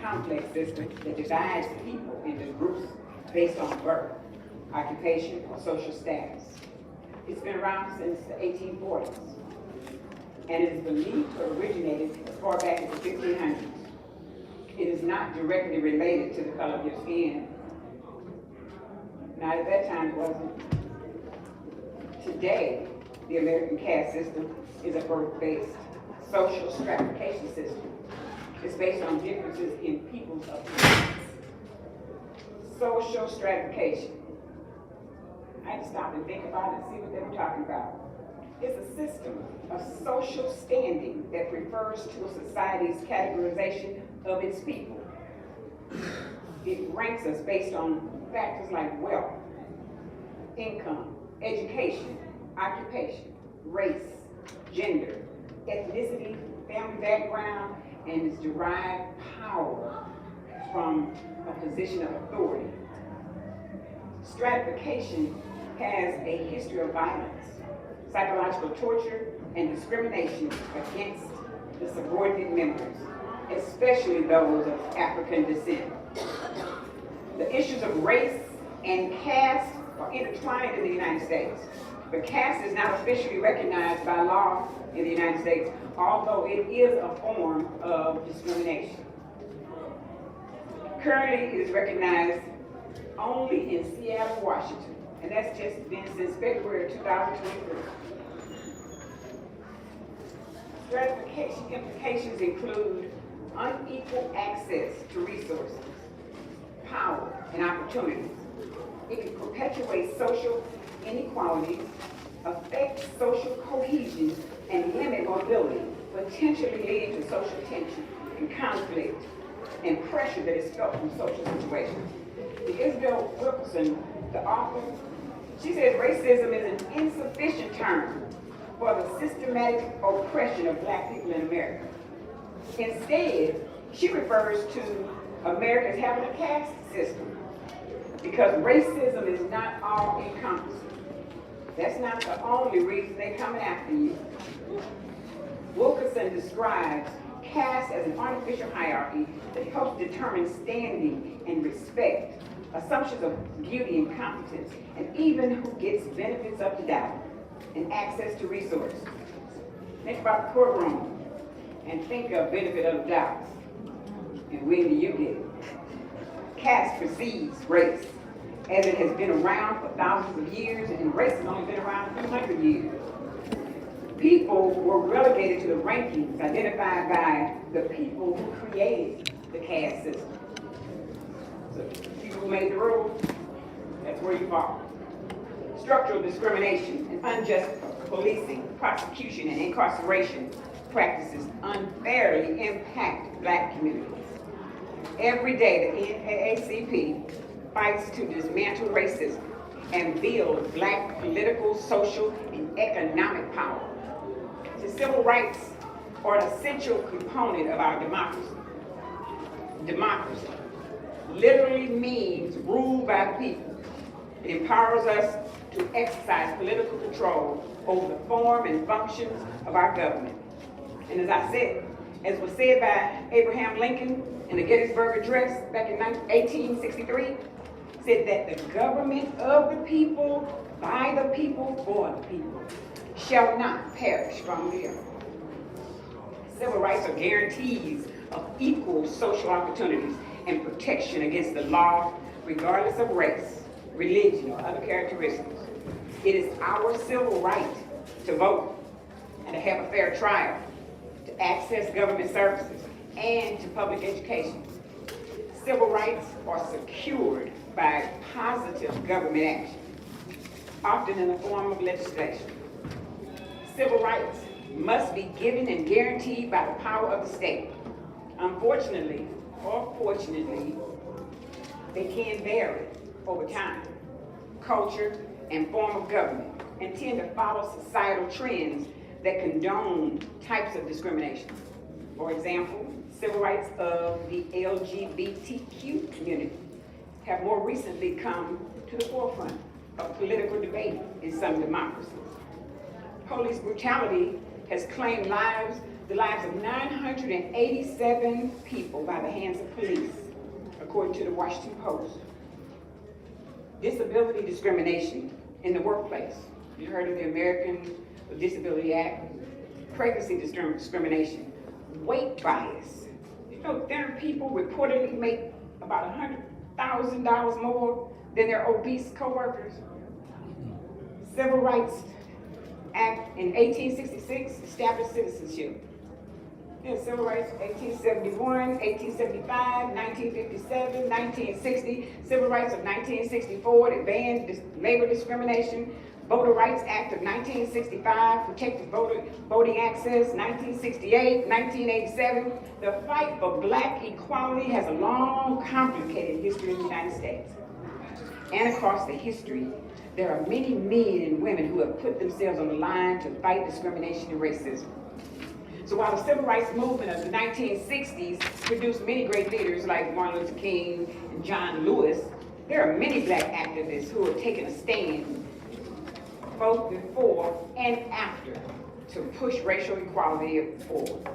complex system that divides people into groups based on birth, occupation, or social status. It's been around since the 1840s, and it is believed to have originated as far back as the 1500s. It is not directly related to the color of your skin. Now, at that time, it wasn't. Today, the American caste system is a birth-based social stratification system. It's based on differences in people's appearance. Social stratification. I had to stop and think about it and see what they were talking about. It's a system of social standing that refers to a society's categorization of its people. It ranks us based on factors like wealth, income, education, occupation, race, gender, ethnicity, family background, and its derived power from a position of authority. Stratification has a history of violence, psychological torture, and discrimination against the subordinate members, especially those of African descent. The issues of race and caste are intertwined in the United States, but caste is not officially recognized by law in the United States, although it is a form of discrimination. Currently, it is recognized only in Seattle, Washington, and that's just been since February 2023. Stratification implications include unequal access to resources, power, and opportunities. It can perpetuate social inequalities, affect social cohesion, and limit mobility, potentially leading to social tension and conflict and pressure that is felt from social situations. Isabel Wilkerson, the author, she says racism is an insufficient term for the systematic oppression of Black people in America. Instead, she refers to America as having a caste system because racism is not all encompassing. That's not the only reason they're coming after you. Wilkerson describes caste as an artificial hierarchy that helps determine standing and respect, assumptions of beauty and competence, and even who gets benefits of the doubt and access to resources. Think about the courtroom and think of benefit of the doubt. And when do you get it? Caste precedes race, as it has been around for thousands of years, and race has only been around a few hundred years. People were relegated to the rankings identified by the people who created the caste system. So people who made the rules, that's where you fall. Structural discrimination and unjust policing, prosecution, and incarceration practices unfairly impact Black communities. Every day, the NAACP fights to dismantle racism and build Black political, social, and economic power. The civil rights are an essential component of our democracy. Democracy literally means rule by the people. It empowers us to exercise political control over the form and functions of our government. And as I said, as was said by Abraham Lincoln in the Gettysburg Address back in 1863, said that the government of the people, by the people, for the people, shall not perish from the earth. Civil rights are guarantees of equal social opportunities and protection against the law, regardless of race, religion, or other characteristics. It is our civil right to vote and to have a fair trial, to access government services, and to public education. Civil rights are secured by positive government action, often in the form of legislation. Civil rights must be given and guaranteed by the power of the state. Unfortunately, or fortunately, they can vary over time, culture, and form of government, and tend to follow societal trends that condone types of discrimination. For example, civil rights of the LGBTQ community have more recently come to the forefront of political debate in some democracies. Police brutality has claimed lives the lives of 987 people by the hands of police, according to the Washington Post. Disability discrimination in the workplace. You heard of the American Disability Act? Pregnancy discrimination, weight bias. You know, there are people reportedly make about $100,000 more than their obese coworkers. Civil Rights Act in 1866 established citizenship. There's Civil Rights 1871, 1875, 1957, 1960, Civil Rights of 1964 that banned labor discrimination, Voter Rights Act of 1965, protected voting access, 1968, 1987. The fight for black equality has a long, complicated history in the United States. And across the history, there are many men and women who have put themselves on the line to fight discrimination and racism. So while the civil rights movement of the 1960s produced many great leaders like Martin Luther King and John Lewis, there are many black activists who have taken a stand both before and after to push racial equality forward.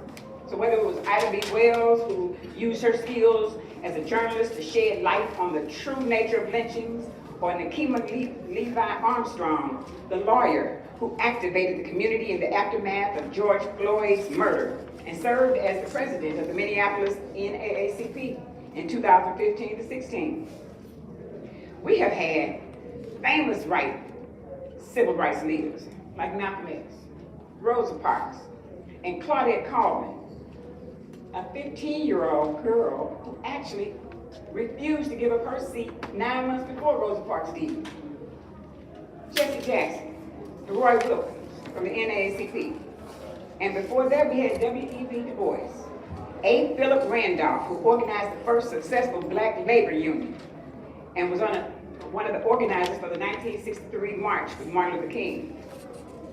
So whether it was Ida B. Wells, who used her skills as a journalist to shed light on the true nature of lynchings, or Nikema Levi Armstrong, the lawyer who activated the community in the aftermath of George Floyd's murder and served as the president of the Minneapolis NAACP in 2015 to 16. We have had famous civil rights leaders like Malcolm X, Rosa Parks, and Claudette Colvin, a 15-year-old girl who actually refused to give up her seat 9 months before Rosa Parks did. Jesse Jackson, Roy Wilkins from the NAACP. And before that, we had W.E.B. Du Bois, A. Philip Randolph, who organized the first successful black labor union and was one of the organizers for the 1963 March with Martin Luther King.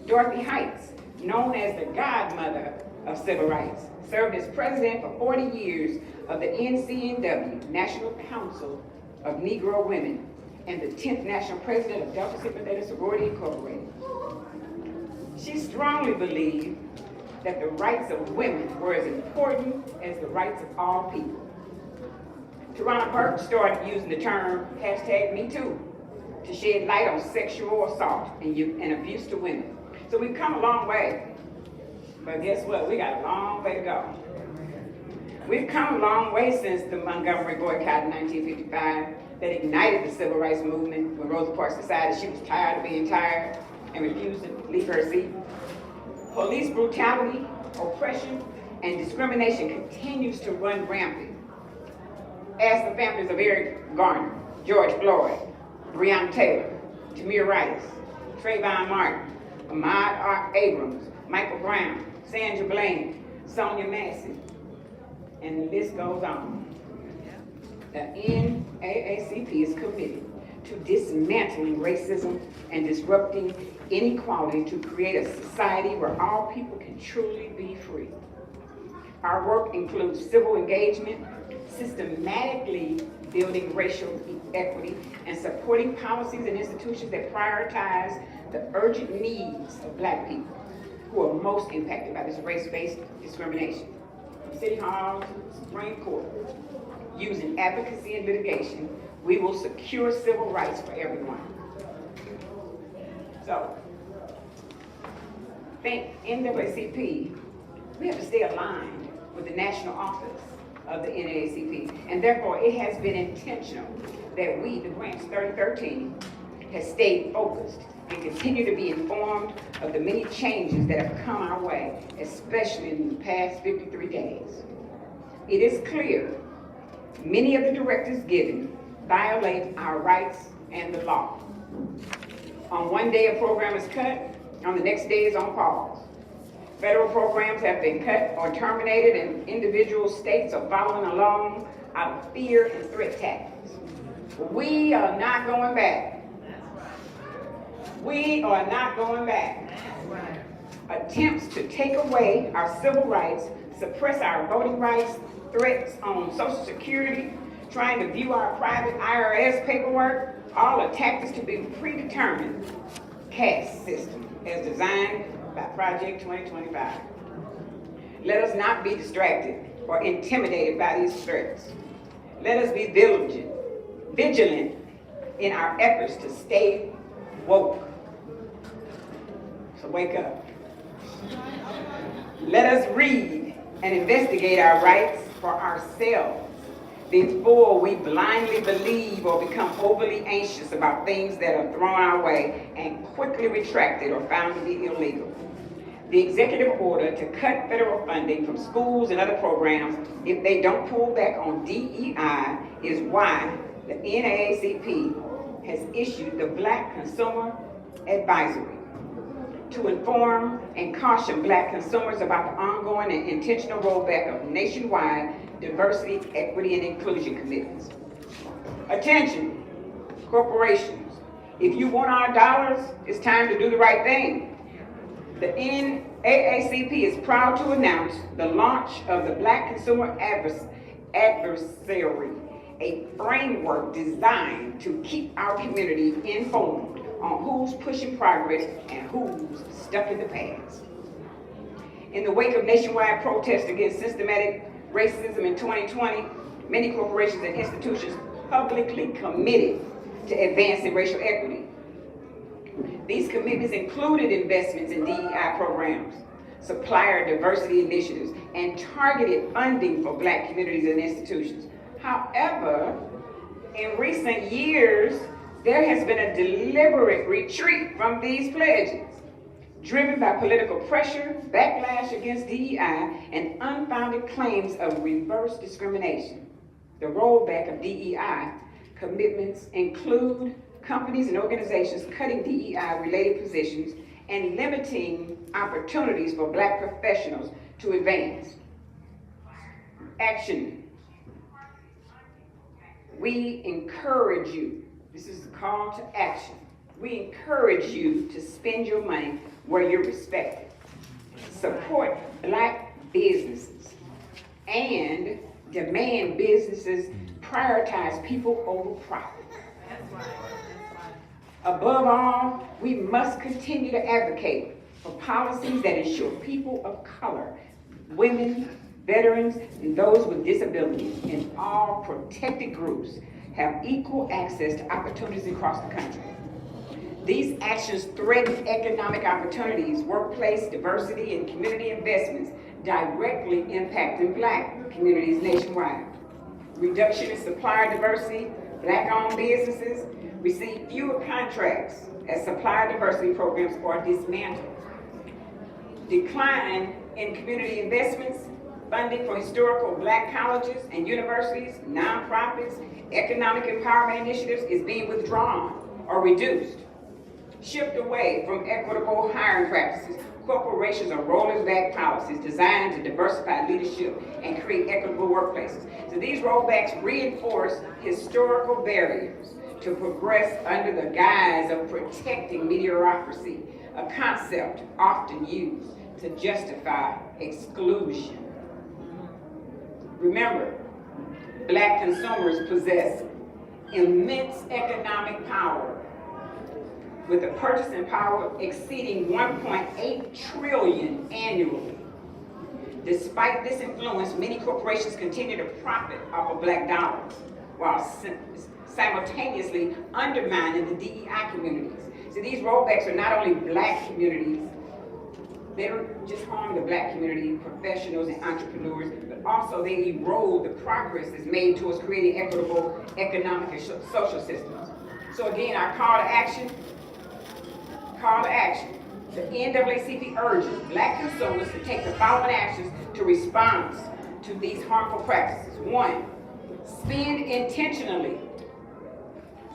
Dorothy Heights, known as the godmother of civil rights, served as president for 40 years of the NCNW, National Council of Negro Women, and the 10th national president of Delta Sigma Theta Sorority Incorporated. She strongly believed that the rights of women were as important as the rights of all people. Tarana Burke started using the term #MeToo to shed light on sexual assault and abuse to women. So we've come a long way, but guess what? We got a long way to go. We've come a long way since the Montgomery boycott in 1955 that ignited the civil rights movement when Rosa Parks decided she was tired of being tired and refused to leave her seat. Police brutality, oppression, and discrimination continues to run rampant. Ask the families of Eric Garner, George Floyd, Breonna Taylor, Tamir Rice, Trayvon Martin, Ahmaud Abrams, Michael Brown, Sandra Bland, Sonia Massey, and the list goes on. The NAACP is committed to dismantling racism and disrupting inequality to create a society where all people can truly be free. Our work includes civil engagement, systematically building racial equity, and supporting policies and institutions that prioritize the urgent needs of black people who are most impacted by this race-based discrimination. From City Hall to the Supreme Court, using advocacy and litigation, we will secure civil rights for everyone. So, think NAACP, we have to stay aligned with the national office of the NAACP, and therefore it has been intentional that we, the branch 3013, has stayed focused and continue to be informed of the many changes that have come our way, especially in the past 53 days. It is clear many of the directives given violate our rights and the law. On one day a program is cut, on the next day it's on pause. Federal programs have been cut or terminated, and individual states are following along out of fear and threat tactics. We are not going back. We are not going back. Attempts to take away our civil rights, suppress our voting rights, threats on Social Security, trying to view our private IRS paperwork, all are tactics to be predetermined caste system as designed by Project 2025. Let us not be distracted or intimidated by these threats. Let us be vigilant in our efforts to stay woke. So wake up. Let us read and investigate our rights for ourselves before we blindly believe or become overly anxious about things that are thrown our way and quickly retracted or found to be illegal. The executive order to cut federal funding from schools and other programs if they don't pull back on DEI is why the NAACP has issued the Black Consumer Advisory to inform and caution Black consumers about the ongoing and intentional rollback of nationwide diversity, equity, and inclusion commitments. Attention, corporations. If you want our dollars, it's time to do the right thing. The NAACP is proud to announce the launch of the Black Consumer Advisory, a framework designed to keep our community informed on who's pushing progress and who's stuck in the past. In the wake of nationwide protests against systematic racism in 2020, many corporations and institutions publicly committed to advancing racial equity. These commitments included investments in DEI programs, supplier diversity initiatives, and targeted funding for Black communities and institutions. However, in recent years, there has been a deliberate retreat from these pledges, driven by political pressure, backlash against DEI, and unfounded claims of reverse discrimination. The rollback of DEI commitments include companies and organizations cutting DEI-related positions and limiting opportunities for Black professionals to advance. Action. We encourage you, this is a call to action. We encourage you to spend your money where you're respected. Support Black businesses and demand businesses prioritize people over profit. That's right. Above all, we must continue to advocate for policies that ensure people of color, women, veterans, and those with disabilities, and all protected groups have equal access to opportunities across the country. These actions threaten economic opportunities, workplace diversity, and community investments directly impacting Black communities nationwide. Reduction in supplier diversity, Black-owned businesses receive fewer contracts as supplier diversity programs are dismantled. Decline in community investments, funding for historical Black colleges and universities, nonprofits, economic empowerment initiatives is being withdrawn or reduced. Shift away from equitable hiring practices. Corporations are rolling back policies designed to diversify leadership and create equitable workplaces. So these rollbacks reinforce historical barriers to progress under the guise of protecting mediocrity, a concept often used to justify exclusion. Remember, Black consumers possess immense economic power, with the purchasing power exceeding $1.8 trillion annually. Despite this influence, many corporations continue to profit off of Black dollars, while simultaneously undermining the DEI communities. So these rollbacks are not only Black communities, they don't just harm the Black community, professionals and entrepreneurs, but also they erode the progress that's made towards creating equitable economic and social systems. So again, our call to action. The NAACP urges Black consumers to take the following actions to respond to these harmful practices. 1, spend intentionally.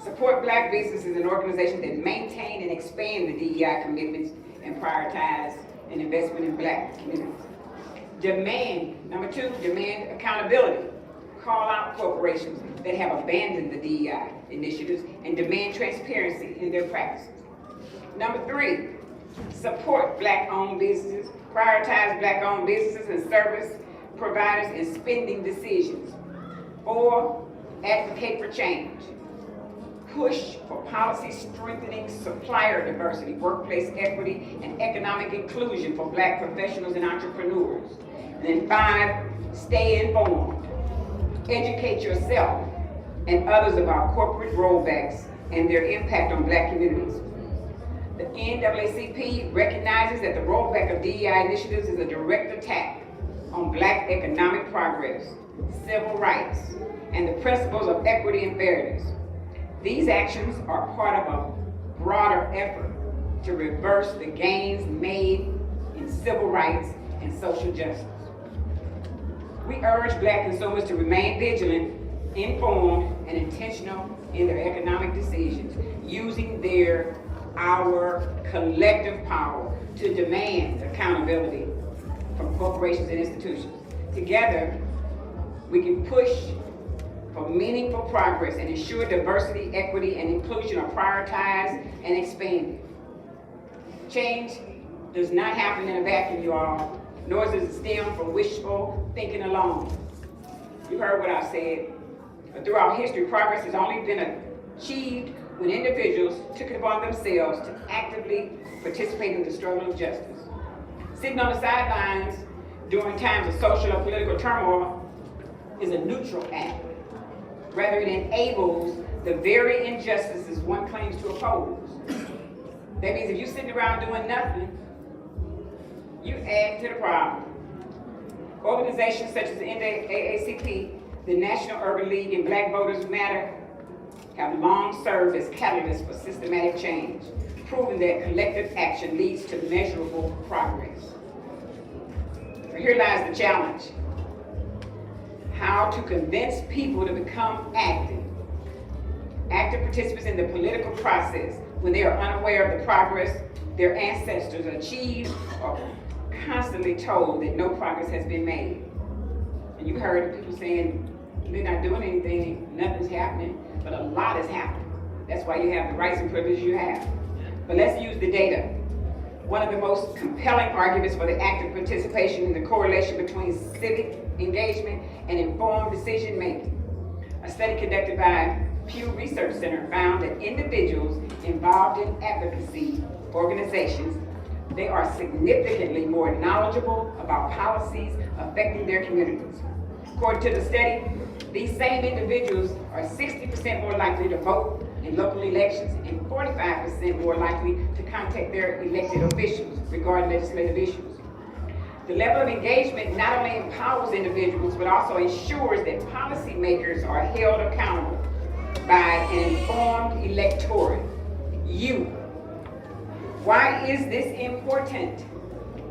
Support Black businesses and organizations that maintain and expand the DEI commitments and prioritize an investment in Black communities. Number 2, demand accountability. Call out corporations that have abandoned the DEI initiatives and demand transparency in their practices. Number 3, support Black-owned businesses, prioritize Black-owned businesses and service providers in spending decisions. 4, advocate for change. Push for policy strengthening supplier diversity, workplace equity, and economic inclusion for Black professionals and entrepreneurs. And then 5, stay informed. Educate yourself and others about corporate rollbacks and their impact on Black communities. The NAACP recognizes that the rollback of DEI initiatives is a direct attack on Black economic progress, civil rights, and the principles of equity and fairness. These actions are part of a broader effort to reverse the gains made in civil rights and social justice. We urge Black consumers to remain vigilant, informed, and intentional in their economic decisions, using our collective power to demand accountability from corporations and institutions. Together, we can push for meaningful progress and ensure diversity, equity, and inclusion are prioritized and expanded. Change does not happen in a vacuum, you all, nor does it stem from wishful thinking alone. You heard what I said. But throughout history, progress has only been achieved when individuals took it upon themselves to actively participate in the struggle of justice. Sitting on the sidelines during times of social or political turmoil is a neutral act. Rather, it enables the very injustices one claims to oppose. That means if you're sitting around doing nothing, you add to the problem. Organizations such as the NAACP, the National Urban League, and Black Voters Matter have long served as catalysts for systematic change, proving that collective action leads to measurable progress. So here lies the challenge: how to convince people to become active participants in the political process when they are unaware of the progress their ancestors achieved or constantly told that no progress has been made. And you heard people saying they're not doing anything, nothing's happening, but a lot is happening. That's why you have the rights and privileges you have. But let's use the data. One of the most compelling arguments for the active participation in the correlation between civic engagement and informed decision making. A study conducted by Pew Research Center found that individuals involved in advocacy organizations, they are significantly more knowledgeable about policies affecting their communities. According to the study, these same individuals are 60% more likely to vote in local elections and 45% more likely to contact their elected officials regarding legislative issues. The level of engagement not only empowers individuals, but also ensures that policymakers are held accountable by an informed electorate. Why is this important?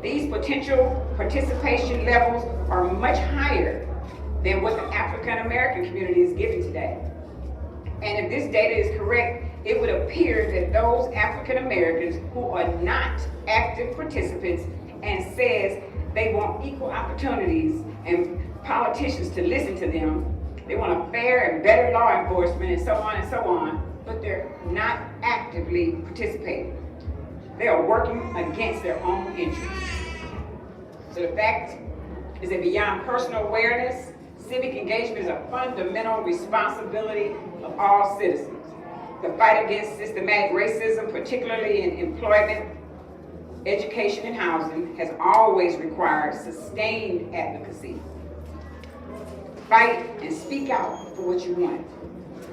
These potential participation levels are much higher than what the African American community is giving today. And if this data is correct, it would appear that those African Americans who are not active participants and says they want equal opportunities and politicians to listen to them, they want a fair and better law enforcement and so on, but they're not actively participating. They are working against their own interests. So the fact is that beyond personal awareness, civic engagement is a fundamental responsibility of all citizens. The fight against systematic racism, particularly in employment, education, and housing, has always required sustained advocacy. Fight and speak out for what you want.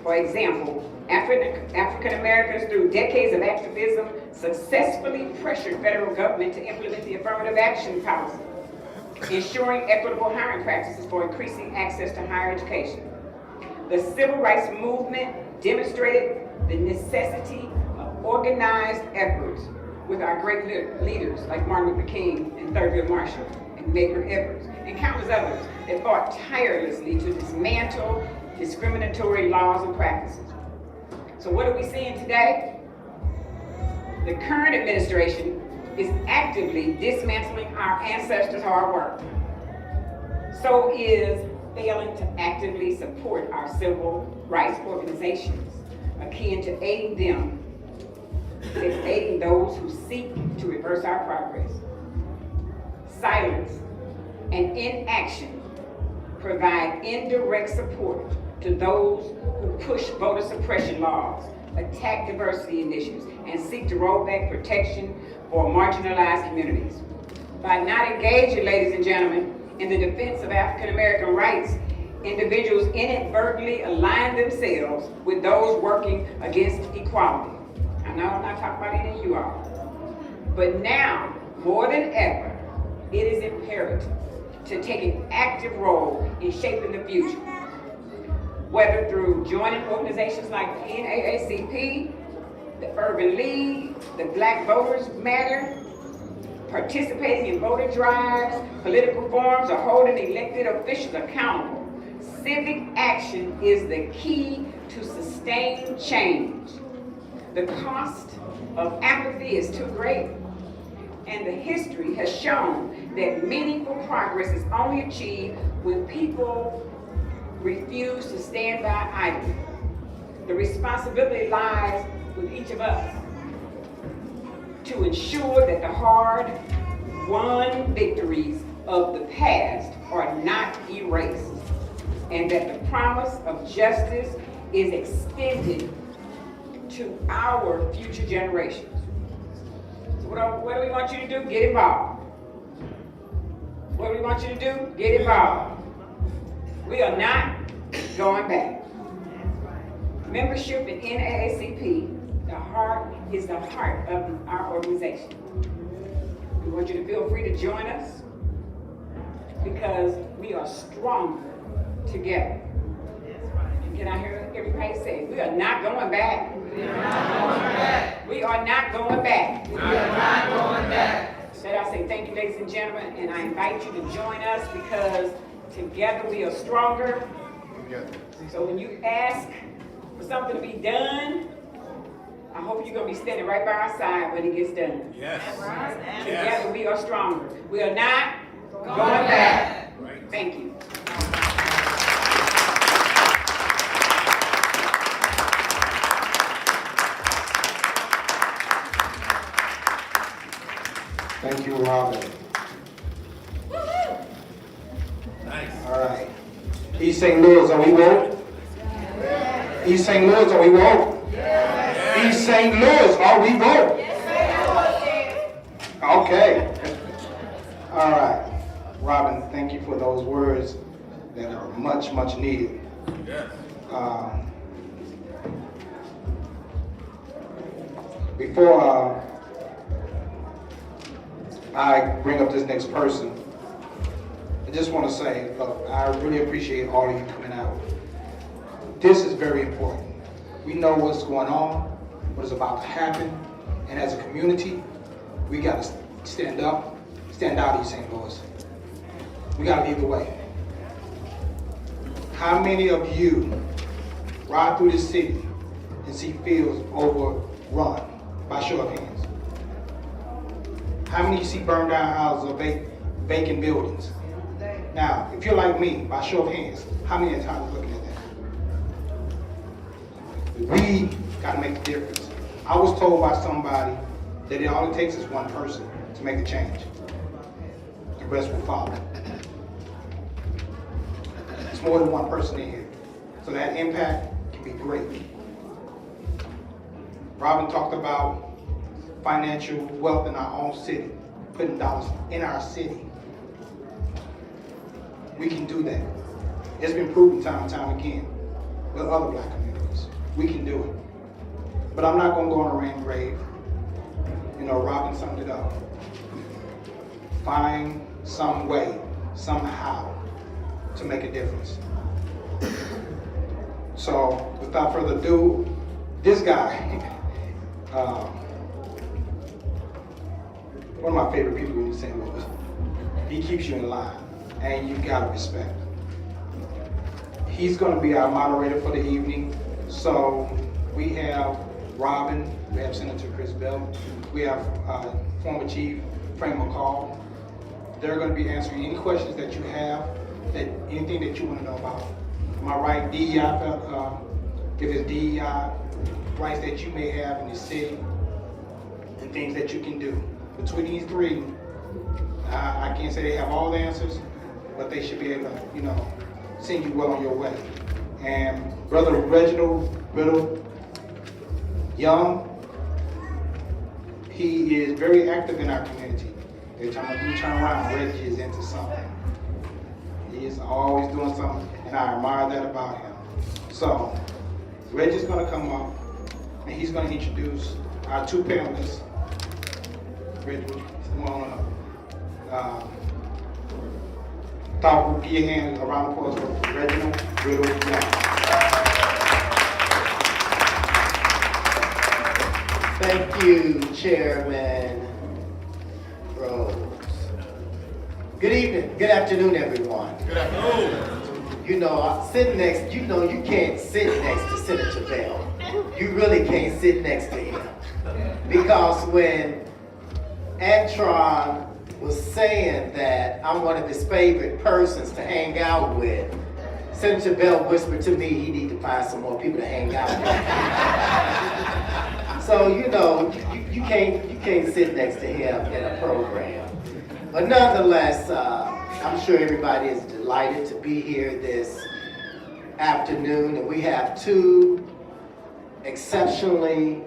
For example, African Americans, through decades of activism, successfully pressured federal government to implement the affirmative action policy, ensuring equitable hiring practices for increasing access to higher education. The civil rights movement demonstrated the necessity of organized efforts with our great leaders like Martin Luther King and Thurgood Marshall and Medgar Evers and countless others that fought tirelessly to dismantle discriminatory laws and practices. So what are we seeing today? The current administration is actively dismantling our ancestors' hard work. So is failing to actively support our civil rights organizations, akin to aiding those who seek to reverse our progress. Silence and inaction provide indirect support to those who push voter suppression laws, attack diversity initiatives, and seek to roll back protection for marginalized communities. By not engaging, ladies and gentlemen, in the defense of African American rights, individuals inadvertently align themselves with those working against equality. I know I'm not talking about any of you all. But now, more than ever, it is imperative to take an active role in shaping the future. Whether through joining organizations like NAACP, the Urban League, the Black Voters Matter, participating in voter drives, political forums, or holding elected officials accountable. Civic action is the key to sustained change. The cost of apathy is too great, and the history has shown that meaningful progress is only achieved when people refuse to stand by idly. The responsibility lies with each of us to ensure that the hard-won victories of the past are not erased, and that the promise of justice is extended to our future generations. So what do we want you to do? Get involved. What do we want you to do? Get involved. We are not going back. Membership in NAACP, is the heart of our organization. We want you to feel free to join us because we are stronger together. Can I hear everybody say, we are not going back. We are not going back. We are not going back. We are not going back. Let us say thank you, ladies and gentlemen, and I invite you to join us because together we are stronger. So when you ask for something to be done, I hope you're going to be standing right by our side when it gets done. Yes. Together we are stronger. We are not going back. Thank you. Thank you, Robin. Nice. All right. East St. Louis, are we woke? East St. Louis, are we woke? East St. Louis, are we woke? Okay. All right. Robin, thank you for those words that are much, much needed. Yes. Before I bring up this next person, I just want to say, look, I really appreciate all of you coming out. This is very important. We know what's going on, what is about to happen, and as a community, we got to stand up, stand out in St. Louis. We got to lead the way. How many of you ride through this city and see fields overrun? By show of hands. How many of you see burned down houses or vacant buildings? Now, if you're like me, by show of hands, how many times looking at that? We got to make a difference. I was told by somebody that all it takes is one person to make a change. The rest will follow. It's more than one person in here. So that impact can be great. Robin talked about financial wealth in our own city, putting dollars in our city. We can do that. It's been proven time and time again with other black communities. We can do it. But I'm not going to go on a rant rave. You know, Robin summed it up. Find some way, somehow, to make a difference. So, without further ado, this guy, one of my favorite people in St. Louis. He keeps you in line, and you gotta respect. He's gonna be our moderator for the evening. So we have Robin, we have Senator Chris Bell, we have former Chief Frank McCall. They're gonna be answering any questions that you have, anything that you wanna know about. Am I right? DEI, if it's DEI, rights that you may have in the city, and things that you can do. Between these three, I can't say they have all the answers, but they should be able to, send you well on your way. And Brother Reginald Riddle Young, he is very active in our community. Every time you turn around, Reggie is into something. He is always doing something, and I admire that about him. So, Reggie's gonna come up, and he's gonna introduce our two panelists. Reggie, come on up. Thought we'd give your hand a round of applause for Reginald Riddle Young. Thank you, Chairman Rose. Good evening, good afternoon, everyone. Good afternoon. You know, you can't sit next to Senator Bell. You really can't sit next to him. Because when Antron was saying that I'm one of his favorite persons to hang out with, Senator Bell whispered to me he need to find some more people to hang out with. So, you know, you can't sit next to him in a program. But nonetheless, I'm sure everybody is delighted to be here this afternoon, and we have two exceptionally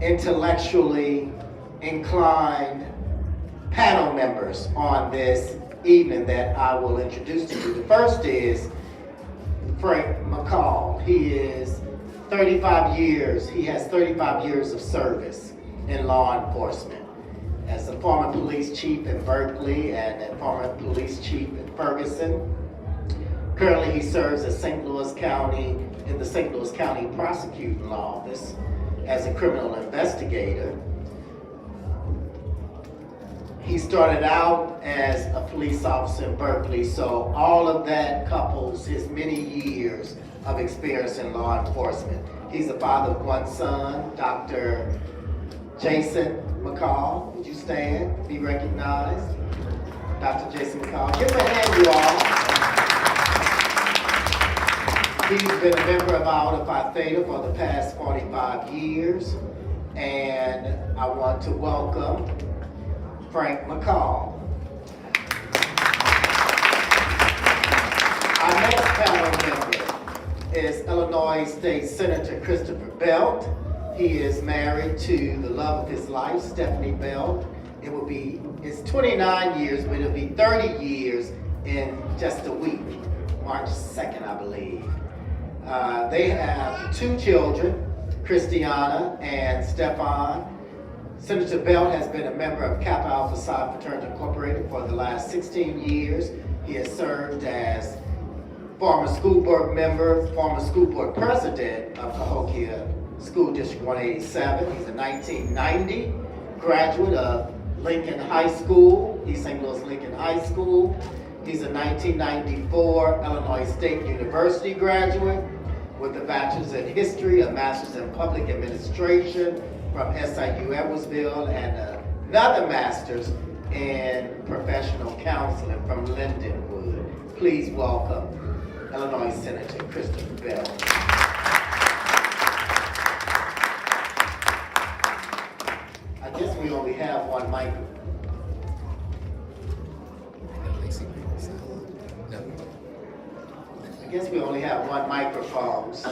intellectually inclined panel members on this evening that I will introduce to you. The first is Frank McCall. He has 35 years of service in law enforcement. As a former police chief in Berkeley and a former police chief in Ferguson. Currently, he serves as in the St. Louis County Prosecuting Office as a criminal investigator. He started out as a police officer in Berkeley, so all of that couples his many years of experience in law enforcement. He's the father of one son, Dr. Jason McCall. Would you stand, be recognized? Dr. Jason McCall. Give him a hand, you all. He's been a member of Iota Phi Theta for the past 45 years. And I want to welcome Frank McCall. Our next panel member is Illinois State Senator Christopher Belt. He is married to the love of his life, Stephanie Belt. It's 29 years, but it'll be 30 years in just a week, March 2nd, I believe. They have two children, Christiana and Stefan. Senator Belt has been a member of Kappa Alpha Psi Fraternity Incorporated for the last 16 years. He has served as former school board member, former school board president of Cahokia School District 187. He's a 1990 graduate of Lincoln High School, East St. Louis Lincoln High School. He's a 1994 Illinois State University graduate with a bachelor's in history, a master's in public administration from SIU Edwardsville, and another master's in professional counseling from Lindenwood. Please welcome Illinois Senator Christopher Bell. I guess we only have one microphone. I guess we only have one microphone, so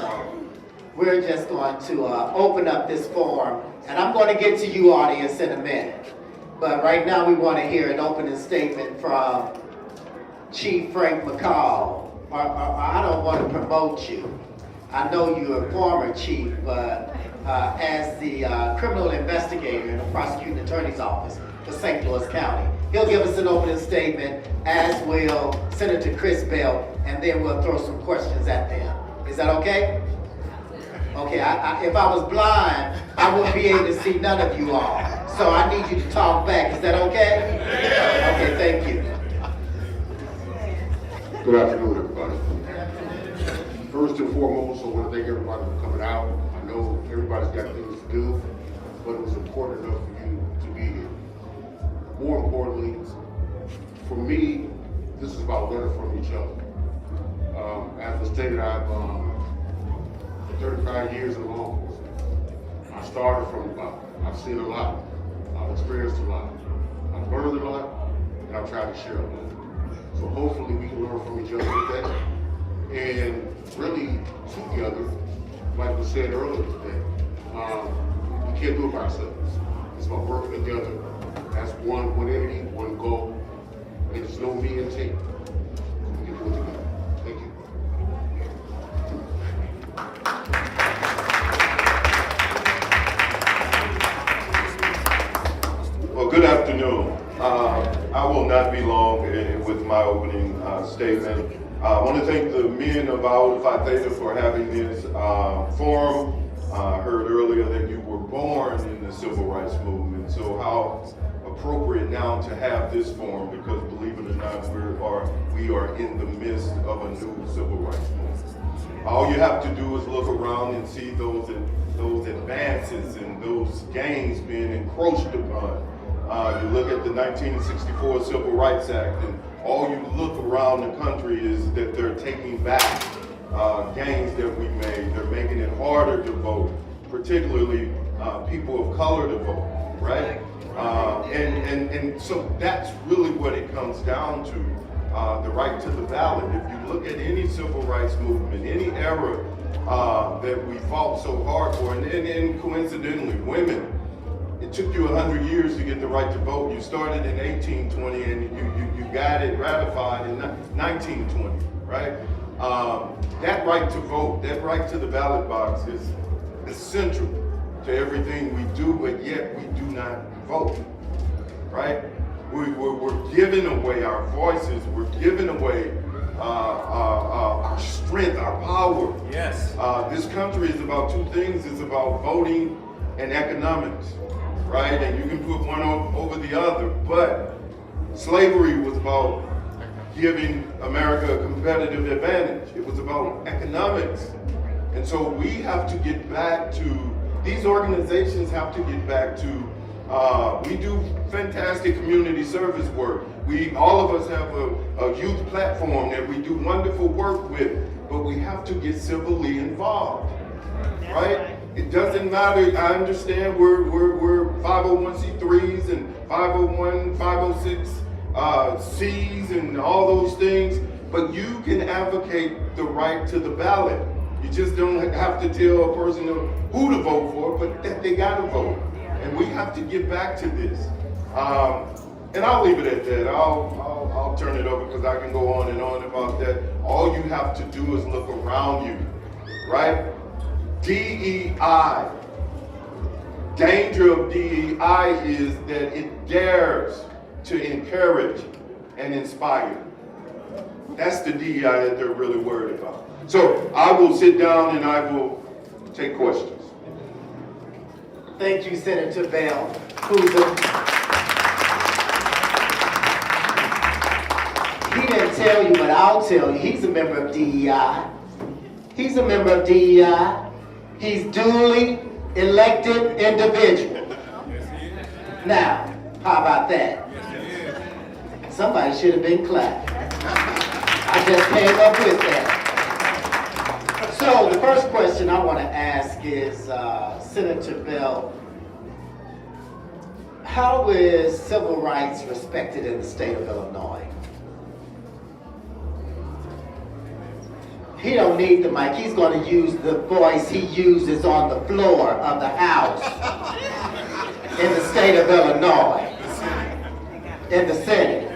we're just going to open up this forum, and I'm going to get to you, audience, in a minute. But right now we want to hear an opening statement from Chief Frank McCall. I don't want to promote you. I know you're a former chief, but as the criminal investigator in the prosecuting attorney's office for St. Louis County. He'll give us an opening statement, as will Senator Chris Bell, and then we'll throw some questions at them. Is that okay? Okay, if I was blind, I wouldn't be able to see none of you all. So I need you to talk back. Is that okay? Okay, thank you. Good afternoon, everybody. First and foremost, I want to thank everybody for coming out. I know everybody's got things to do, but it was important enough for you to be here. More importantly, for me, this is about learning from each other. As I stated, I've 35 years in law enforcement. I started from I've seen a lot, I've experienced a lot, I've learned a lot, and I've tried to share a lot. So hopefully we can learn from each other with that. And really, together, like we said earlier today, we can't do it by ourselves. It's about working together as one entity, one goal, And it's no me and Tate. We can do it together. Thank you. Well, good afternoon. I will not be long with my opening statement. I want to thank the men of Iota Phi Theta for having this forum. I heard earlier that you were born in the civil rights movement, so how appropriate now to have this forum, because believe it or not, we are in the midst of a new civil rights movement. All you have to do is look around and see those advances and those gains being encroached upon. You look at the 1964 Civil Rights Act, and all you look around the country is that they're taking back gains that we made. They're making it harder to vote, particularly people of color to vote, right? And so that's really what it comes down to, the right to the ballot. If you look at any civil rights movement, any era that we fought so hard for, and coincidentally, women, it took you 100 years to get the right to vote. You started in 1820 and you got it ratified in 1920, right? That right to vote, that right to the ballot box is essential to everything we do, but yet we do not vote, right? We're giving away our voices, we're giving away our strength, our power. Yes. This country is about two things. It's about voting and economics, right? And you can put one over the other, but slavery was about giving America a competitive advantage. It was about economics. And so we have to get back to, these organizations have to get back to, we do fantastic community service work. All of us have a youth platform that we do wonderful work with, but we have to get civilly involved, right? It doesn't matter, I understand we're 501c3s and 501, 506 C's and all those things, but you can advocate the right to the ballot. You just don't have to tell a person who to vote for, but that they gotta vote. And we have to get back to this. And I'll leave it at that. I'll turn it over because I can go on and on about that. All you have to do is look around you, right? DEI. Danger of DEI is that it dares to encourage and inspire. That's the DEI that they're really worried about. So I will sit down and I will take questions. Thank you, Senator Bell, he didn't tell you, but I'll tell you, he's a member of DEI. He's a member of DEI. He's duly elected individual. Now, how about that? Somebody should have been clapped. I just came up with that. So the first question I want to ask is, Senator Bell, how is civil rights respected in the state of Illinois? He don't need the mic. He's going to use the voice he uses on the floor of the House in the state of Illinois. In the Senate.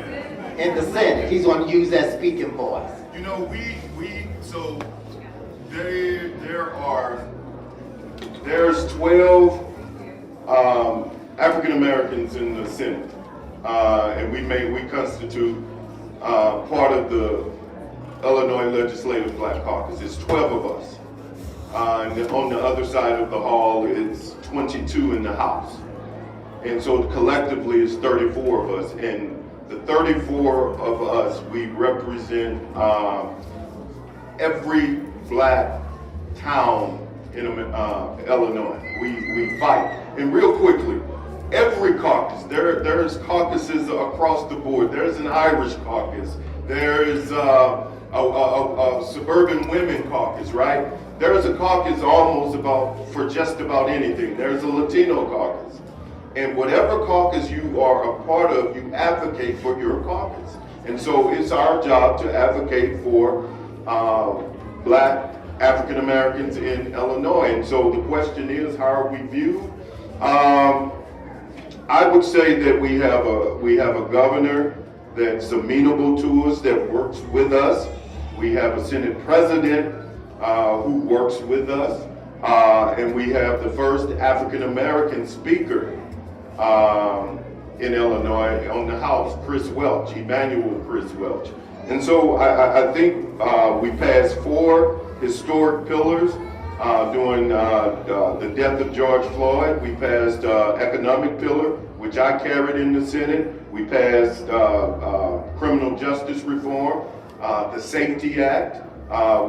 In the Senate. He's going to use that speaking voice. You know, so there's 12 African Americans in the Senate, and we constitute part of the Illinois Legislative Black Caucus. It's 12 of us. And on the other side of the hall, it's 22 in the House. And so collectively, it's 34 of us. And the 34 of us, we represent every black town in Illinois. We fight. And real quickly, every caucus, there's caucuses across the board. There's an Irish caucus. There's a suburban women caucus, right? There's a caucus for just about anything. There's a Latino caucus. And whatever caucus you are a part of, you advocate for your caucus. And so it's our job to advocate for black African Americans in Illinois. And so the question is, how are we viewed? I would say that we have a governor that's amenable to us, that works with us. We have a Senate president who works with us. And we have the first African-American speaker in Illinois on the House, Chris Welch, Emmanuel Chris Welch. And so I think we passed 4 historic pillars during the death of George Floyd. We passed economic pillar, which I carried in the Senate. We passed criminal justice reform, the Safety Act.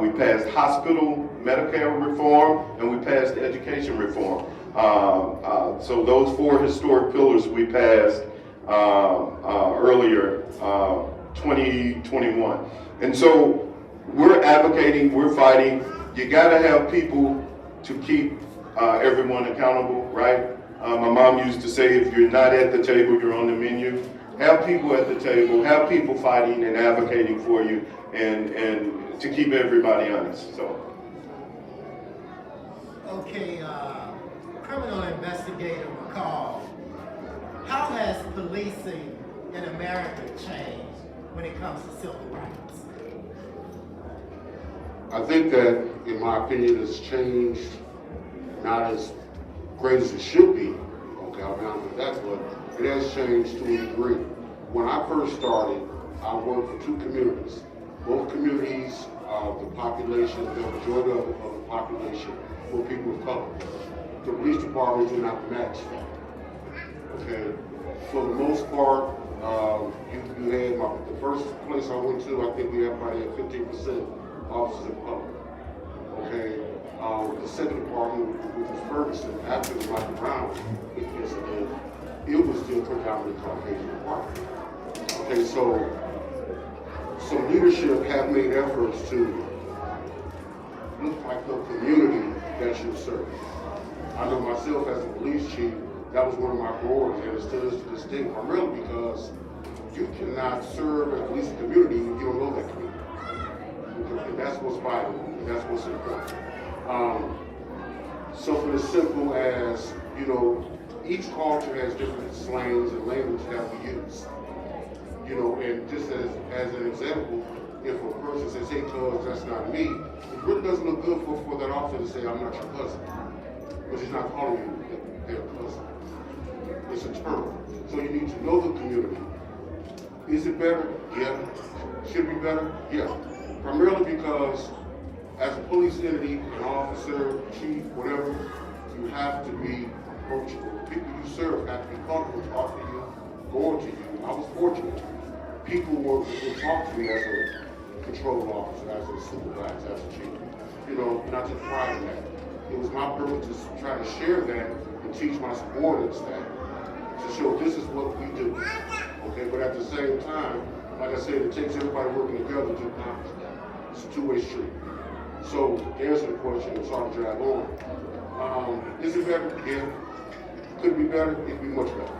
We passed hospital Medicare reform, and we passed education reform. So those 4 historic pillars we passed earlier, 2021. And so we're advocating, we're fighting. You gotta have people to keep everyone accountable, right? My mom used to say, if you're not at the table, you're on the menu. Have people at the table, have people fighting and advocating for you, and to keep everybody honest, so. Okay, criminal investigator McCall, how has policing in America changed when it comes to civil rights? I think that, in my opinion, it's changed, not as great as it should be. Okay, I'll be honest with that, but it has changed to a degree. When I first started, I worked for 2 communities. Both communities, the population, the majority of the population were people of color. The police departments do not match that. Okay, for the most part, you had the first place I went to, I think we had probably 15% officers of color. Okay, the second department, which was Ferguson, after the Michael Brown incident, it was still predominantly Caucasian department. Okay, so some leadership have made efforts to look like the community that you serve. I know myself as a police chief, that was one of my priorities, and it still is to this day, primarily because you cannot serve and police a community if you don't know that community. And that's what's vital, and that's what's important. Something as simple as, each culture has different slangs and language that we use. And just as an example, if a person says, hey, cuz, that's not me, it really doesn't look good for that officer to say, I'm not your cousin. Because he's not calling you their cousin. It's a term. So you need to know the community. Is it better? Yeah. Should it be better? Yeah. Primarily because as a police entity, an officer, chief, whatever, you have to be approachable. The people you serve have to be comfortable talking to you, going to you. I was fortunate. People would talk to me as a control officer, as a supervisor, as a chief. And I took pride in that. It was my privilege to try to share that and teach my subordinates that, to show this is what we do. Okay, but at the same time, like I said, it takes everybody working together to accomplish that. It's a two-way street. So, to answer the question, I'm sorry to drag on. Is it better? Yeah. Could it be better? It could be much better.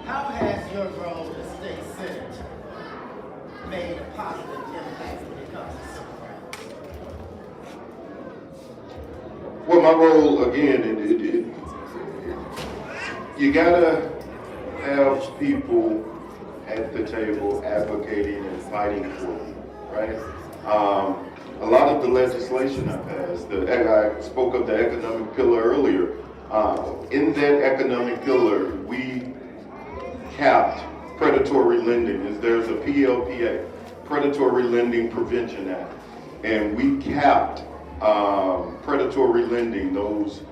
How has your role as state senator made a positive impact when it comes to civil rights? Well, my role, again, you gotta have people at the table advocating and fighting for you, right? A lot of the legislation I passed, I spoke of the economic pillar earlier. In that economic pillar, we capped predatory lending. There's a PLPA, Predatory Lending Prevention Act, and we capped predatory lending, those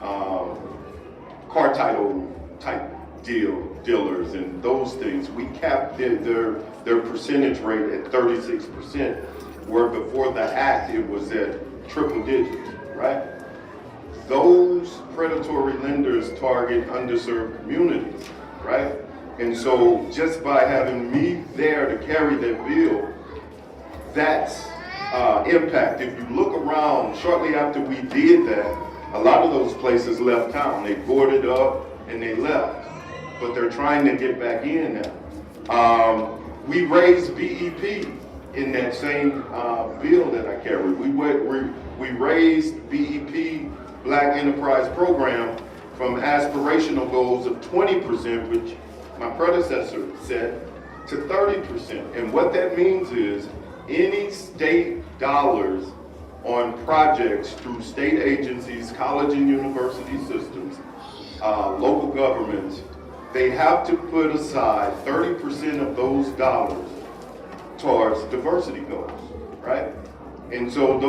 car title type dealers and those things. We capped their percentage rate at 36%, where before the act it was at triple digits, right? Those predatory lenders target underserved communities, right? And so just by having me there to carry that bill, that's impact. If you look around, shortly after we did that, a lot of those places left town. They boarded up and they left, but they're trying to get back in now. We raised BEP in that same bill that I carried. We raised BEP, Black Enterprise Program, from aspirational goals of 20%, which my predecessor set, to 30%. And what that means is any state dollars on projects through state agencies, college and university systems, local governments, they have to put aside 30% of those dollars towards diversity goals, right? And so,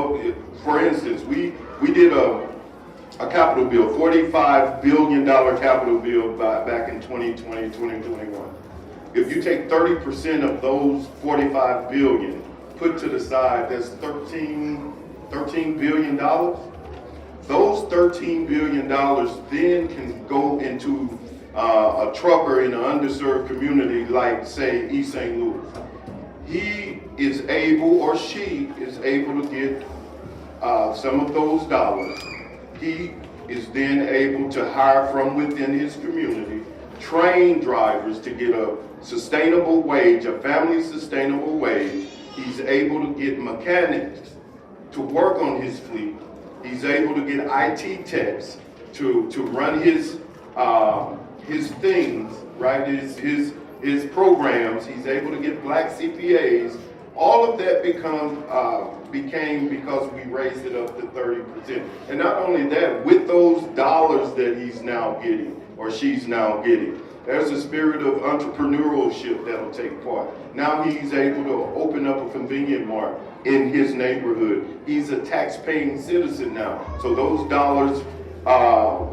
for instance, we did a capital bill, $45 billion capital bill back in 2020, 2021. If you take 30% of those 45 billion, put to the side, that's $13 billion. Those $13 billion then can go into a trucker in an underserved community like, say, East St. Louis. He is able, or she is able to get some of those dollars. He is then able to hire from within his community, train drivers to get a sustainable wage, a family sustainable wage. He's able to get mechanics to work on his fleet. He's able to get IT techs to run his things, right? His programs. He's able to get black CPAs. All of that became because we raised it up to 30%. And not only that, with those dollars that he's now getting, or she's now getting, there's a spirit of entrepreneurship that'll take part. Now he's able to open up a convenient mart in his neighborhood. He's a tax-paying citizen now. So those dollars,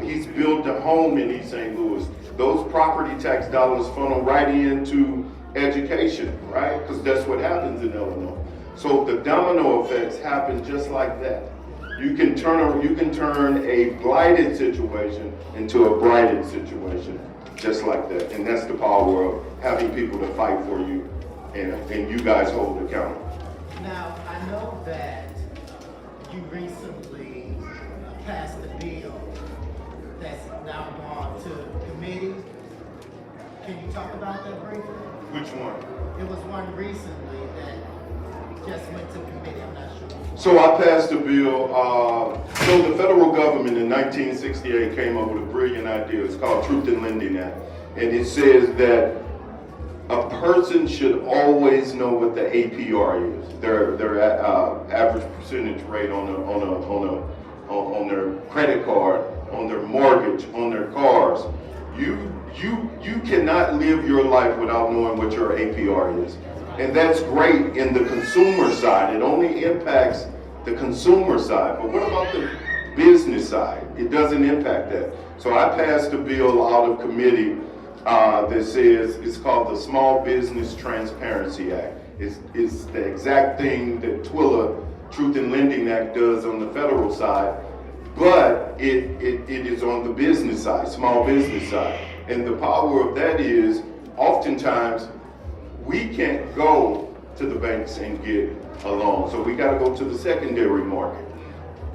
he's built a home in East St. Louis. Those property tax dollars funnel right into education, right? Because that's what happens in Illinois. So the domino effects happen just like that. You can turn a blighted situation into a brighted situation, just like that. And that's the power of having people to fight for you, and you guys hold accountable. Now, I know that you recently passed a bill that's now gone to committee. Can you talk about that briefly? Which one? It was one recently that just went to committee, I'm not sure. So I passed a bill, so the federal government in 1968 came up with a brilliant idea. It's called Truth in Lending Act. And it says that a person should always know what the APR is, their average percentage rate on their credit card, on their mortgage, on their cars. You cannot live your life without knowing what your APR is. And that's great in the consumer side. It only impacts the consumer side. But what about the business side? It doesn't impact that. So I passed a bill out of committee that says, it's called the Small Business Transparency Act. It's the exact thing that TWILA, Truth in Lending Act, does on the federal side, but it is on the business side, small business side. And the power of that is, oftentimes, we can't go to the banks and get a loan. So we gotta go to the secondary market.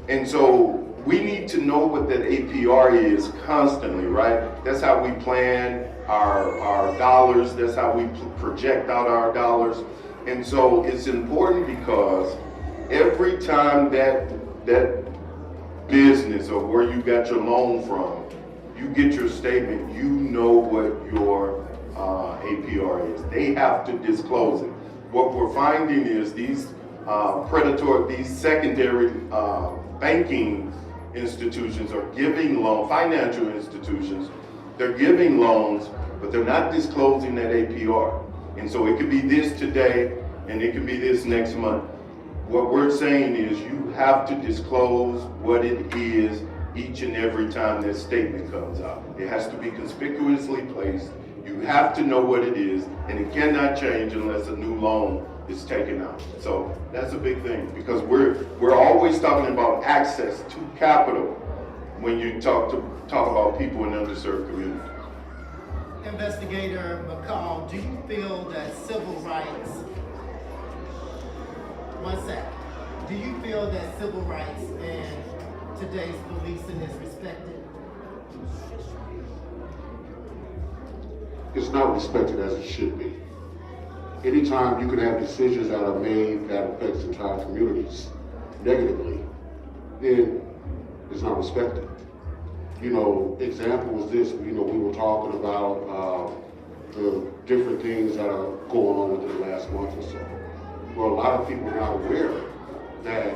And so we need to know what that APR is constantly, right? That's how we plan our dollars. That's how we project out our dollars. And so it's important because every time that business or where you got your loan from, you get your statement, you know what your APR is. They have to disclose it. What we're finding is these these secondary banking institutions are giving loans, financial institutions, they're giving loans, but they're not disclosing that APR. And so it could be this today, and it could be this next month. What we're saying is you have to disclose what it is each and every time that statement comes out. It has to be conspicuously placed. You have to know what it is, and it cannot change unless a new loan is taken out. So that's a big thing, because we're always talking about access to capital when you talk about people in underserved communities. Investigator McCall, do you feel that civil rights, one sec, do you feel that civil rights and today's policing is respected? It's not respected as it should be. Anytime you can have decisions that are made that affects entire communities negatively, then it's not respected. You know, example was this, we were talking about the different things that are going on within the last month or so. Well, a lot of people are not aware that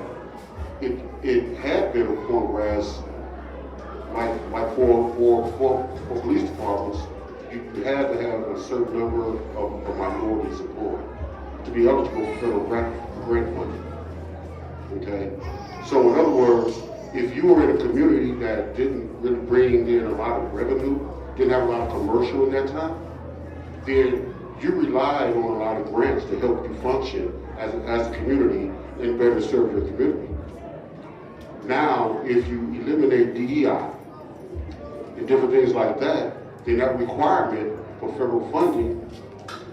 it had been a point whereas like for police departments, you had to have a certain number of minorities employed to be eligible for federal grant funding. Okay? So in other words, if you were in a community that didn't really bring in a lot of revenue, didn't have a lot of commercial in that time, then you relied on a lot of grants to help you function as a community and better serve your community. Now, if you eliminate DEI and different things like that, then that requirement for federal funding